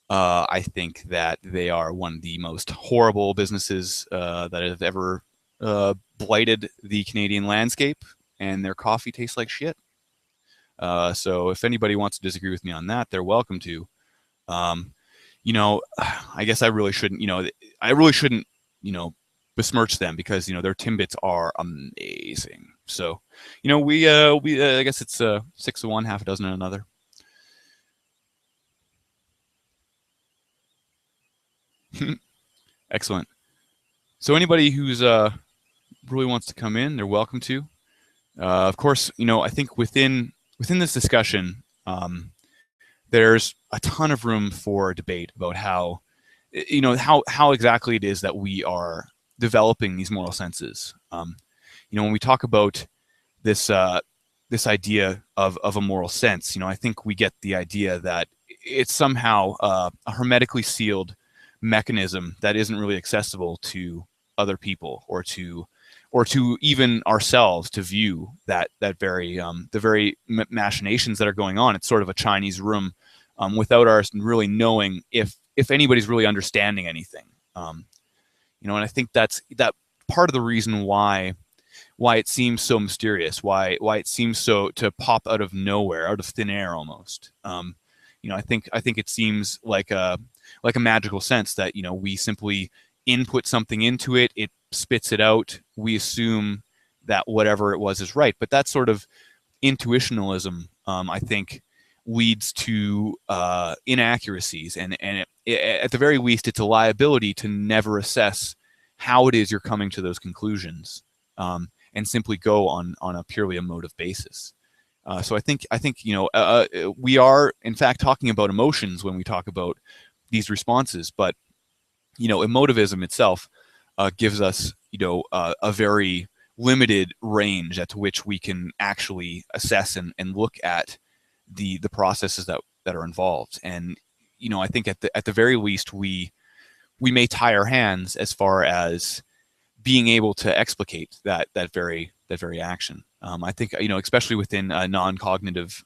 I think that they are one of the most horrible businesses that have ever blighted the Canadian landscape, and their coffee tastes like shit. So if anybody wants to disagree with me on that, they're welcome to. I guess I really shouldn't, besmirch them, because, their Timbits are amazing. So, we I guess it's 6 of one, half a dozen of another. Excellent. So anybody who's really wants to come in, they're welcome to. Of course, I think within this discussion, there's a ton of room for debate about how exactly it is that we are developing these moral senses. When we talk about this idea of a moral sense, I think we get the idea that it's somehow a hermetically sealed mechanism that isn't really accessible to other people, or to even ourselves to view that very the very machinations that are going on. It's sort of a Chinese room without us really knowing if anybody's really understanding anything. And I think that's part of the reason why it seems so mysterious, why it seems so to pop out of nowhere, out of thin air almost. I think it seems like a magical sense that we simply input something into it, it spits it out, we assume that whatever it was is right. But that sort of intuitionalism, I think, leads to inaccuracies, and at the very least, it's a liability to never assess how it is you're coming to those conclusions, and simply go on a purely emotive basis. So I think we are in fact talking about emotions when we talk about these responses, but emotivism itself gives us a very limited range at which we can actually assess and look at the processes that are involved. And I think at the very least we may tie our hands as far as being able to explicate that very action. I think especially within non-cognitive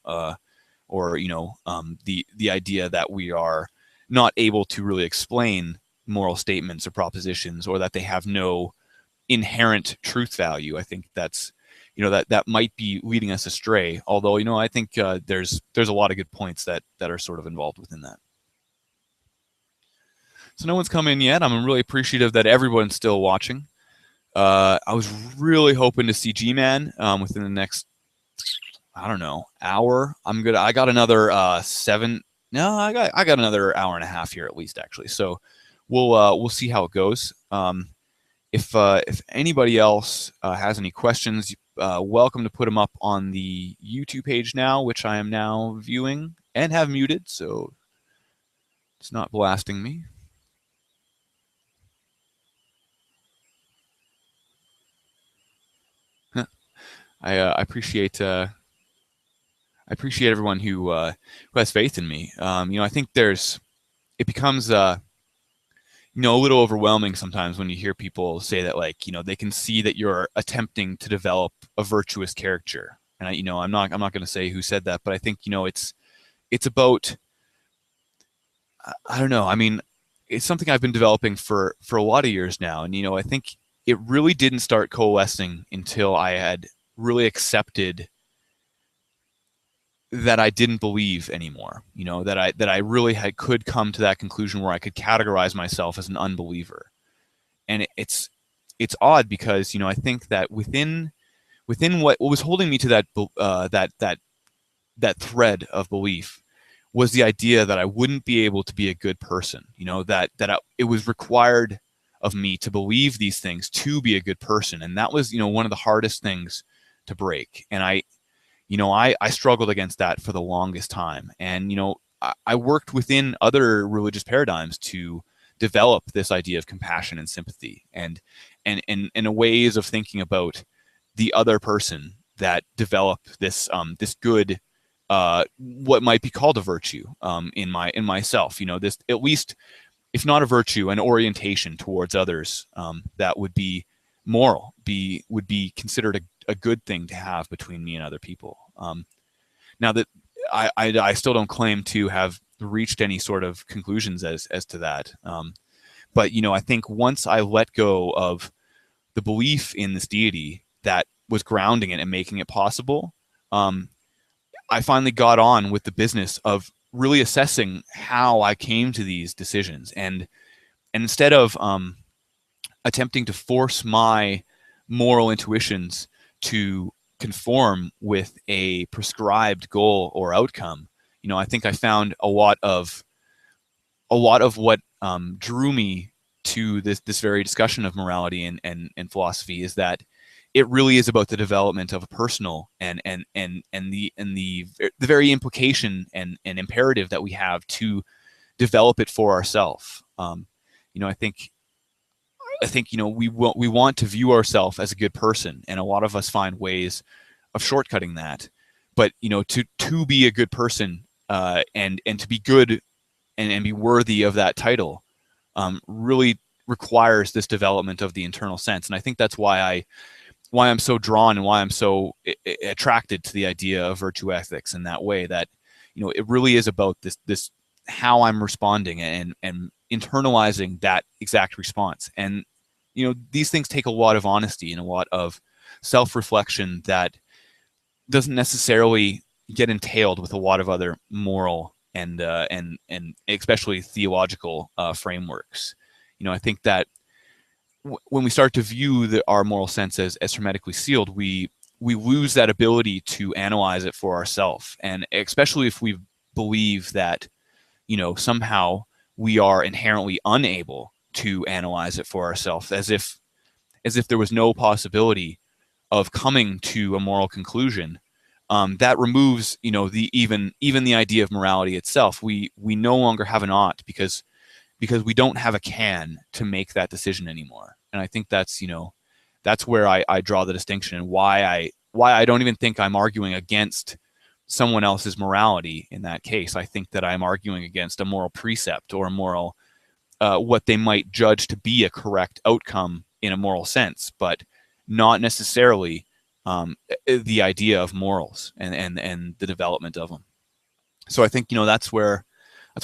or the idea that we are not able to really explain moral statements or propositions, or that they have no inherent truth value. I think that's that might be leading us astray. Although I think there's a lot of good points that are sort of involved within that. So no one's come in yet. I'm really appreciative that everyone's still watching. I was really hoping to see G-Man within the next, I don't know, hour. I got another 7. No, I got another hour and a half here at least, actually. So we'll see how it goes. If anybody else has any questions, welcome to put them up on the YouTube page now, which I am now viewing and have muted, so it's not blasting me. I appreciate everyone who has faith in me. I think it becomes a little overwhelming sometimes when you hear people say that, like, they can see that you're attempting to develop a virtuous character. And I'm not going to say who said that, but I think it's about, I don't know. I mean, it's something I've been developing for a lot of years now, and I think it really didn't start coalescing until I had really accepted that I didn't believe anymore. That I really could come to that conclusion where I could categorize myself as an unbeliever. And it's odd because I think that within what was holding me to that thread of belief was the idea that I wouldn't be able to be a good person. It was required of me to believe these things to be a good person, and that was one of the hardest things to break. And I struggled against that for the longest time. And I worked within other religious paradigms to develop this idea of compassion and sympathy, and ways of thinking about the other person that develop this good, what might be called a virtue in myself. This, at least, if not a virtue, an orientation towards others that would be moral, would be considered a good thing to have between me and other people. Now that I still don't claim to have reached any sort of conclusions as to that, but I think once I let go of the belief in this deity that was grounding it and making it possible, I finally got on with the business of really assessing how I came to these decisions, and instead of attempting to force my moral intuitions to conform with a prescribed goal or outcome, I think I found a lot of what drew me to this very discussion of morality and philosophy is that it really is about the development of a personal and the very implication and imperative that we have to develop it for ourselves. I think we want to view ourselves as a good person, and a lot of us find ways of shortcutting that. But to be a good person and to be good and be worthy of that title really requires this development of the internal sense. And I think that's why I'm so drawn and why I'm so attracted to the idea of virtue ethics in that way, that it really is about this how I'm responding and internalizing that exact response. And these things take a lot of honesty and a lot of self-reflection that doesn't necessarily get entailed with a lot of other moral and especially theological frameworks. I think that when we start to view our moral sense as hermetically sealed, we lose that ability to analyze it for ourselves, and especially if we believe that somehow we are inherently unable to analyze it for ourselves, as if there was no possibility of coming to a moral conclusion that removes, the even the idea of morality itself. We no longer have an ought because we don't have a can to make that decision anymore. And I think that's where I draw the distinction, and why I don't even think I'm arguing against someone else's morality in that case. I think that I'm arguing against a moral precept, or a moral what they might judge to be a correct outcome in a moral sense, but not necessarily the idea of morals and the development of them. So I think that's where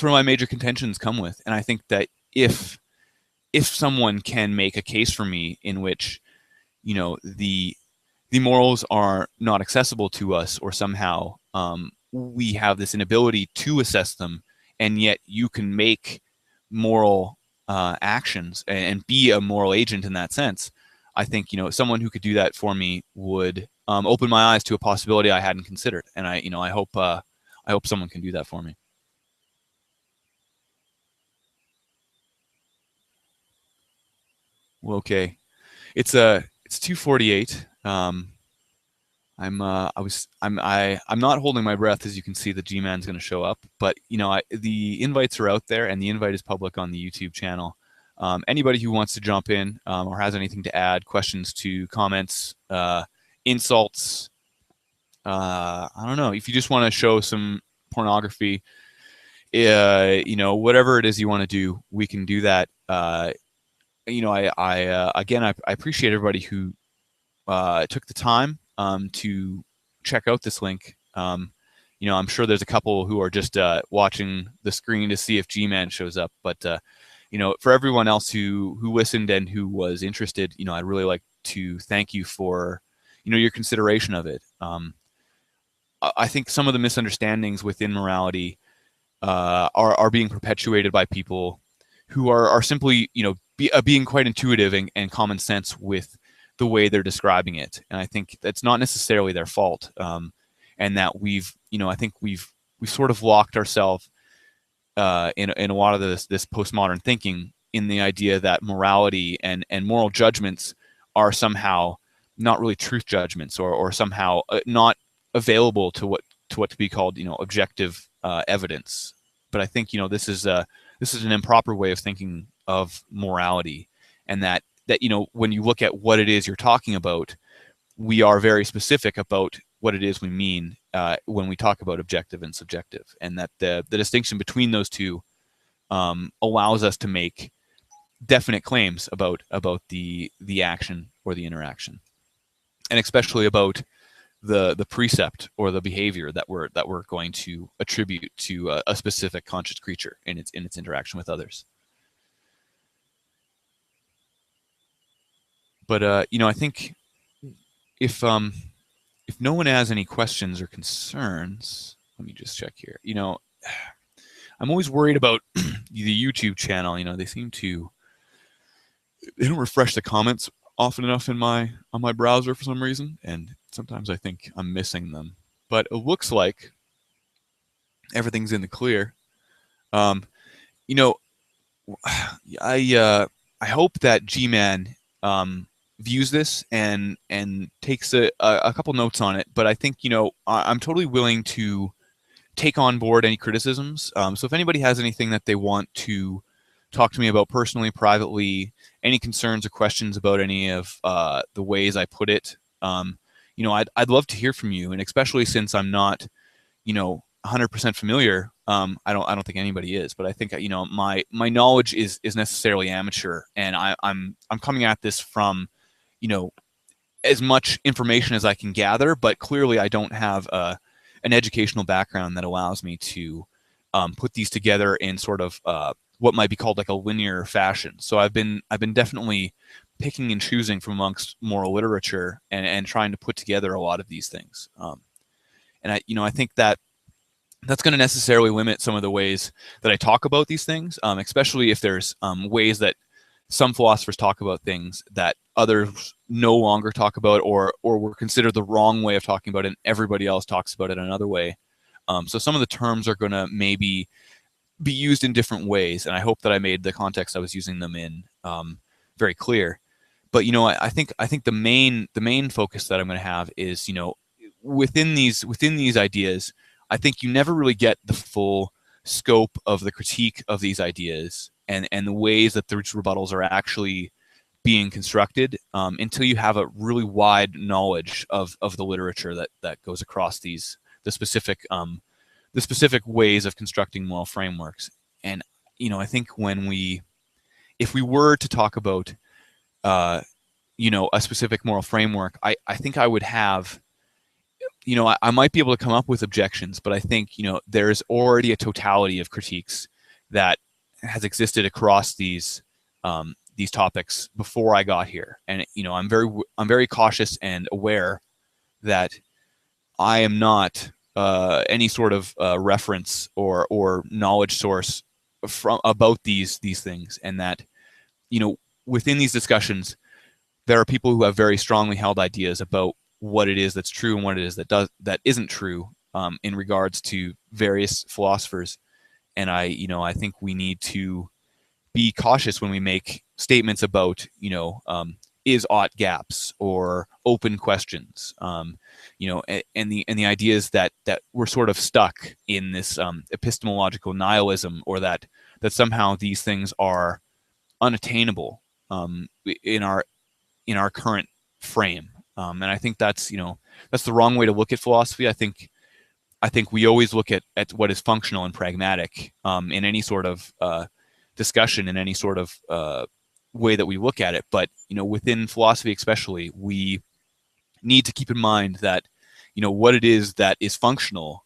my major contentions come with. And I think that if someone can make a case for me in which the morals are not accessible to us, or somehow we have this inability to assess them, and yet you can make moral actions and be a moral agent in that sense, I think someone who could do that for me would open my eyes to a possibility I hadn't considered. And I hope someone can do that for me. Well, okay, it's 2:48. I'm not holding my breath. As you can see, the G-Man's going to show up, but the invites are out there, and the invite is public on the YouTube channel. Anybody who wants to jump in or has anything to add, questions, to comments, insults, I don't know, if you just want to show some pornography, whatever it is you want to do, we can do that. Again, I appreciate everybody who took the time to check out this link. I'm sure there's a couple who are just watching the screen to see if G-Man shows up, but for everyone else who listened and who was interested, I'd really like to thank you for your consideration of it. I think some of the misunderstandings within morality are being perpetuated by people who are simply being quite intuitive and common sense with the way they're describing it. And I think that's not necessarily their fault. And that I think we've sort of locked ourselves in a lot of this postmodern thinking, in the idea that morality and moral judgments are somehow not really truth judgments, or somehow not available to what to be called objective evidence. But I think this is an improper way of thinking of morality, and that when you look at what it is you're talking about, we are very specific about what it is we mean when we talk about objective and subjective, and that the distinction between those two allows us to make definite claims about the action or the interaction, and especially about the precept or the behavior that we're going to attribute to a specific conscious creature in its interaction with others. But I think if no one has any questions or concerns, let me just check here. I'm always worried about the YouTube channel. They don't refresh the comments often enough on my browser for some reason, and sometimes I think I'm missing them. But it looks like everything's in the clear. I hope that G-Man views this and takes a couple notes on it. But I think I'm totally willing to take on board any criticisms. So if anybody has anything that they want to talk to me about personally, privately, any concerns or questions about any of the ways I put it, I'd love to hear from you. And especially since I'm not 100% familiar, I don't think anybody is, but I think my knowledge is necessarily amateur, and I'm coming at this from as much information as I can gather, but clearly I don't have an educational background that allows me to put these together in sort of what might be called like a linear fashion. So I've been definitely picking and choosing from amongst moral literature and trying to put together a lot of these things. And I think that that's going to necessarily limit some of the ways that I talk about these things, especially if there's ways that some philosophers talk about things that others no longer talk about, or were considered the wrong way of talking about it, and everybody else talks about it another way. So some of the terms are going to maybe be used in different ways, and I hope that I made the context I was using them in very clear. But I think the main focus that I'm going to have is within these ideas, I think you never really get the full scope of the critique of these ideas and the ways that the rebuttals are actually being constructed until you have a really wide knowledge of the literature that goes across the specific ways of constructing moral frameworks. And I think if we were to talk about a specific moral framework, I think I would have, I might be able to come up with objections, but I think there's already a totality of critiques that has existed across these topics before I got here. And I'm very cautious and aware that I am not any sort of reference or knowledge source about these things, and that within these discussions there are people who have very strongly held ideas about what it is that's true and what it is that isn't true in regards to various philosophers. And I think we need to be cautious when we make statements about, is ought gaps or open questions, and the ideas that we're sort of stuck in this epistemological nihilism, or that somehow these things are unattainable in our current frame. And I think that's the wrong way to look at philosophy. I think we always look at what is functional and pragmatic in any sort of discussion, in any sort of way that we look at it. But within philosophy especially, we need to keep in mind that what it is that is functional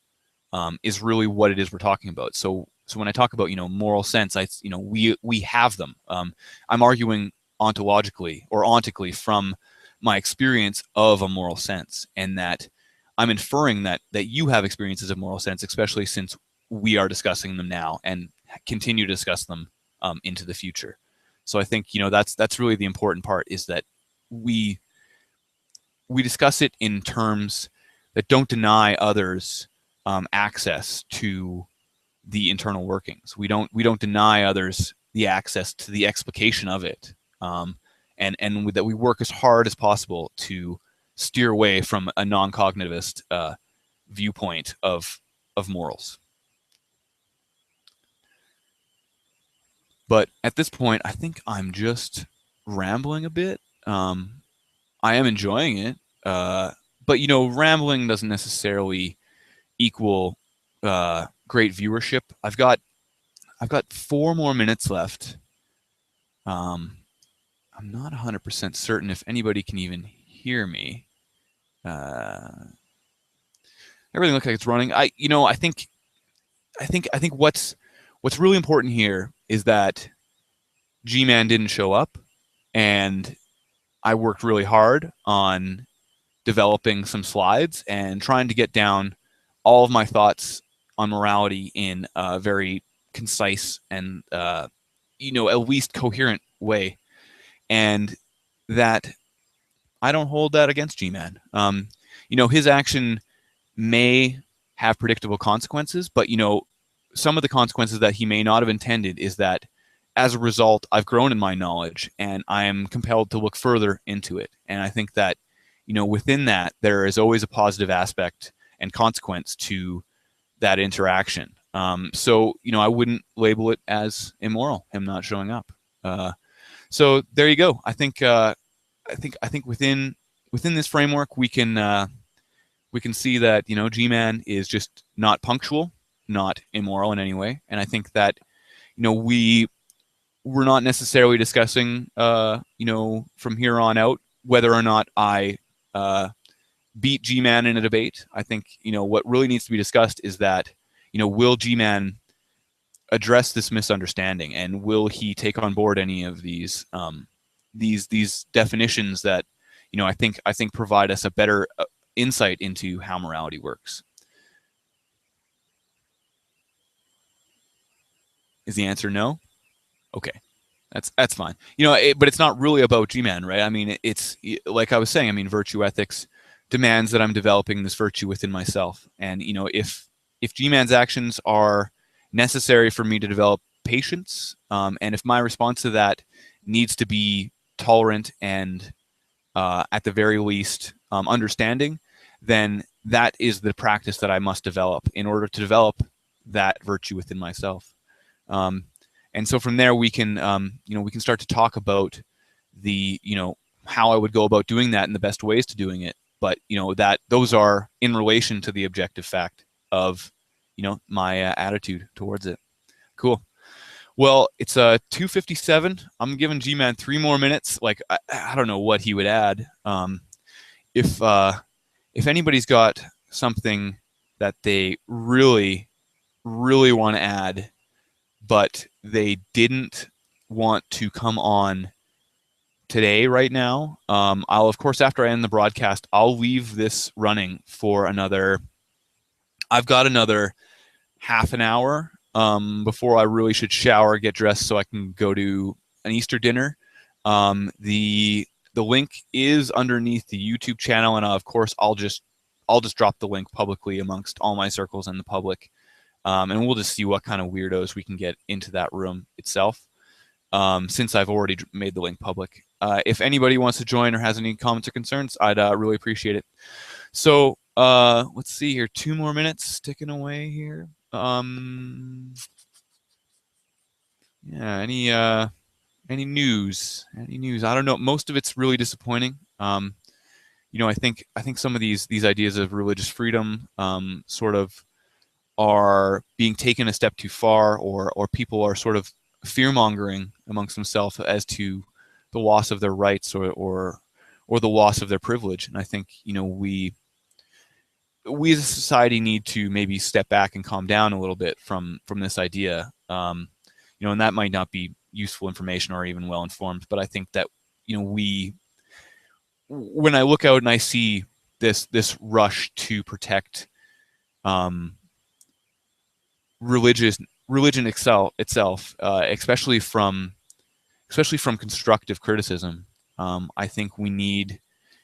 is really what it is we're talking about. So when I talk about moral sense, we have them. I'm arguing ontologically or ontically from my experience of a moral sense, and that I'm inferring that you have experiences of moral sense, especially since we are discussing them now and continue to discuss them into the future. So I think that's really the important part, is that we discuss it in terms that don't deny others access to the internal workings. We don't deny others the access to the explication of it, and that we work as hard as possible to steer away from a non-cognitivist viewpoint of morals. But at this point, I think I'm just rambling a bit. I am enjoying it, but rambling doesn't necessarily equal great viewership. I've got 4 more minutes left. I'm not 100% certain if anybody can even hear me. Everything looks like it's running. I think what's really important here is that G-Man didn't show up, and I worked really hard on developing some slides and trying to get down all of my thoughts on morality in a very concise and at least coherent way, and that I don't hold that against G-Man. His action may have predictable consequences, but some of the consequences that he may not have intended is that as a result, I've grown in my knowledge and I am compelled to look further into it. And I think that within that there is always a positive aspect and consequence to that interaction. So I wouldn't label it as immoral, him not showing up. So there you go. I think within this framework we can see that G-Man is just not punctual, not immoral in any way, and I think that we're not necessarily discussing from here on out whether or not I beat G-Man in a debate. I think what really needs to be discussed is that will G-Man address this misunderstanding, and will he take on board any of these definitions that I think provide us a better insight into how morality works. Is the answer no? Okay, that's fine. But it's not really about G-Man, right? I mean, it's like I was saying. I mean, virtue ethics demands that I'm developing this virtue within myself, and if G-Man's actions are necessary for me to develop patience, and if my response to that needs to be tolerant and at the very least understanding, then that is the practice that I must develop in order to develop that virtue within myself. And so from there, we can, we can start to talk about the, how I would go about doing that and the best ways to doing it. But, that those are in relation to the objective fact of, my attitude towards it. Cool. Well, it's 2:57. I'm giving G-Man 3 more minutes. Like, I don't know what he would add. If anybody's got something that they really, really want to add, but they didn't want to come on today, right now, I'll, of course, after I end the broadcast, I'll leave this running for I've got another half an hour before I really should shower, get dressed so I can go to an Easter dinner. The link is underneath the YouTube channel, and of course I'll just drop the link publicly amongst all my circles and the public, and we'll just see what kind of weirdos we can get into that room itself, since I've already made the link public. If anybody wants to join or has any comments or concerns, I'd really appreciate it. So let's see here, 2 more minutes ticking away here. Yeah, any news? Any news? I don't know. Most of it's really disappointing. I think some of these ideas of religious freedom sort of are being taken a step too far, or people are sort of fear-mongering amongst themselves as to the loss of their rights or the loss of their privilege. And I think, we as a society need to maybe step back and calm down a little bit from this idea. And that might not be useful information or even well informed, but I think that, when I look out and I see this rush to protect religion itself, especially from constructive criticism, I think we need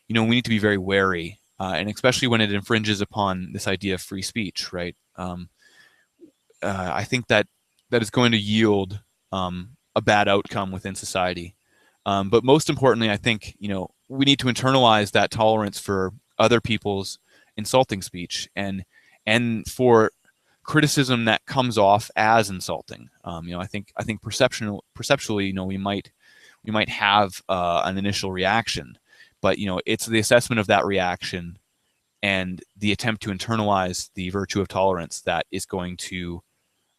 to be very wary, and especially when it infringes upon this idea of free speech, right? I think that is going to yield a bad outcome within society. But most importantly, I think we need to internalize that tolerance for other people's insulting speech and for criticism that comes off as insulting. I think perceptually, we might have an initial reaction, but it's the assessment of that reaction and the attempt to internalize the virtue of tolerance that is going to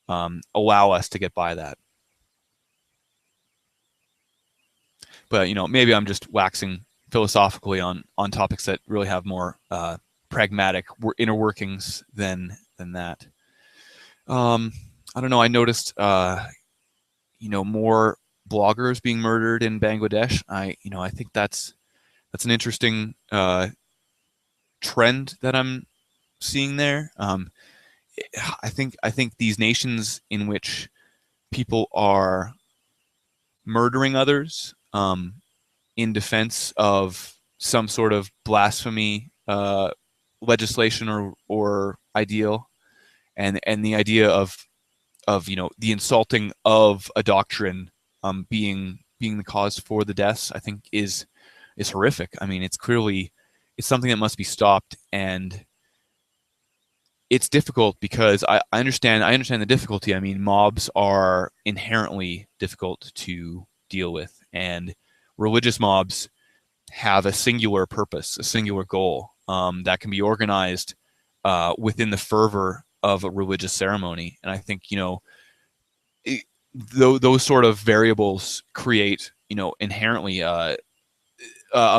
allow us to get by that. But maybe I'm just waxing philosophically on topics that really have more pragmatic inner workings than that. I don't know. I noticed more bloggers being murdered in Bangladesh. I think that's an interesting trend that I'm seeing there. I think these nations in which people are murdering others in defense of some sort of blasphemy legislation or ideal, and the idea of the insulting of a doctrine being the cause for the deaths, I think is horrific. I mean, it's something that must be stopped, and it's difficult because I understand the difficulty. I mean, mobs are inherently difficult to deal with, and religious mobs have a singular purpose, a singular goal that can be organized within the fervor of a religious ceremony. And I think those sort of variables create inherently a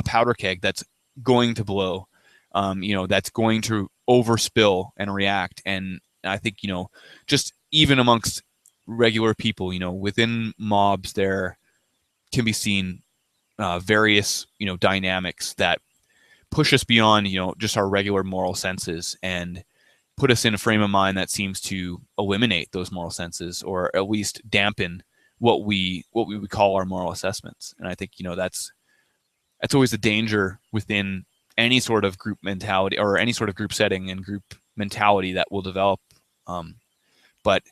powder keg that's going to blow, that's going to overspill and react. And I think just even amongst regular people, within mobs, there can be seen various dynamics that push us beyond just our regular moral senses and put us in a frame of mind that seems to eliminate those moral senses, or at least dampen what we would call our moral assessments. And I think that's always a danger within any sort of group mentality or any sort of group setting and group mentality that will develop. But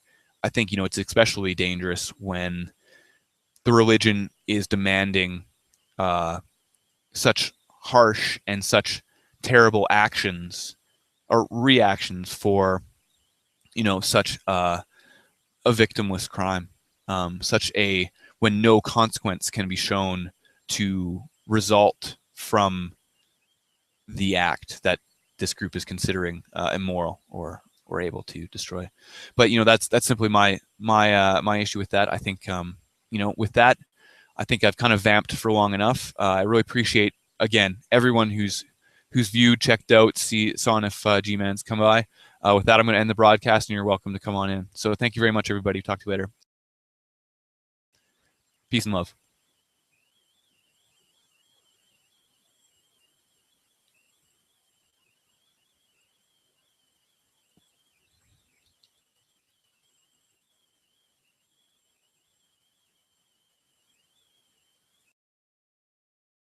I think it's especially dangerous when the religion is demanding such harsh and such terrible actions or reactions for, such a victimless crime, when no consequence can be shown to result from the act that this group is considering immoral or able to destroy. But that's simply my issue with that. I think with that, I think I've kind of vamped for long enough. I really appreciate, again, everyone who's viewed, checked out, saw if G-Man's come by. With that, I'm going to end the broadcast, and you're welcome to come on in. So thank you very much, everybody. Talk to you later. Peace and love.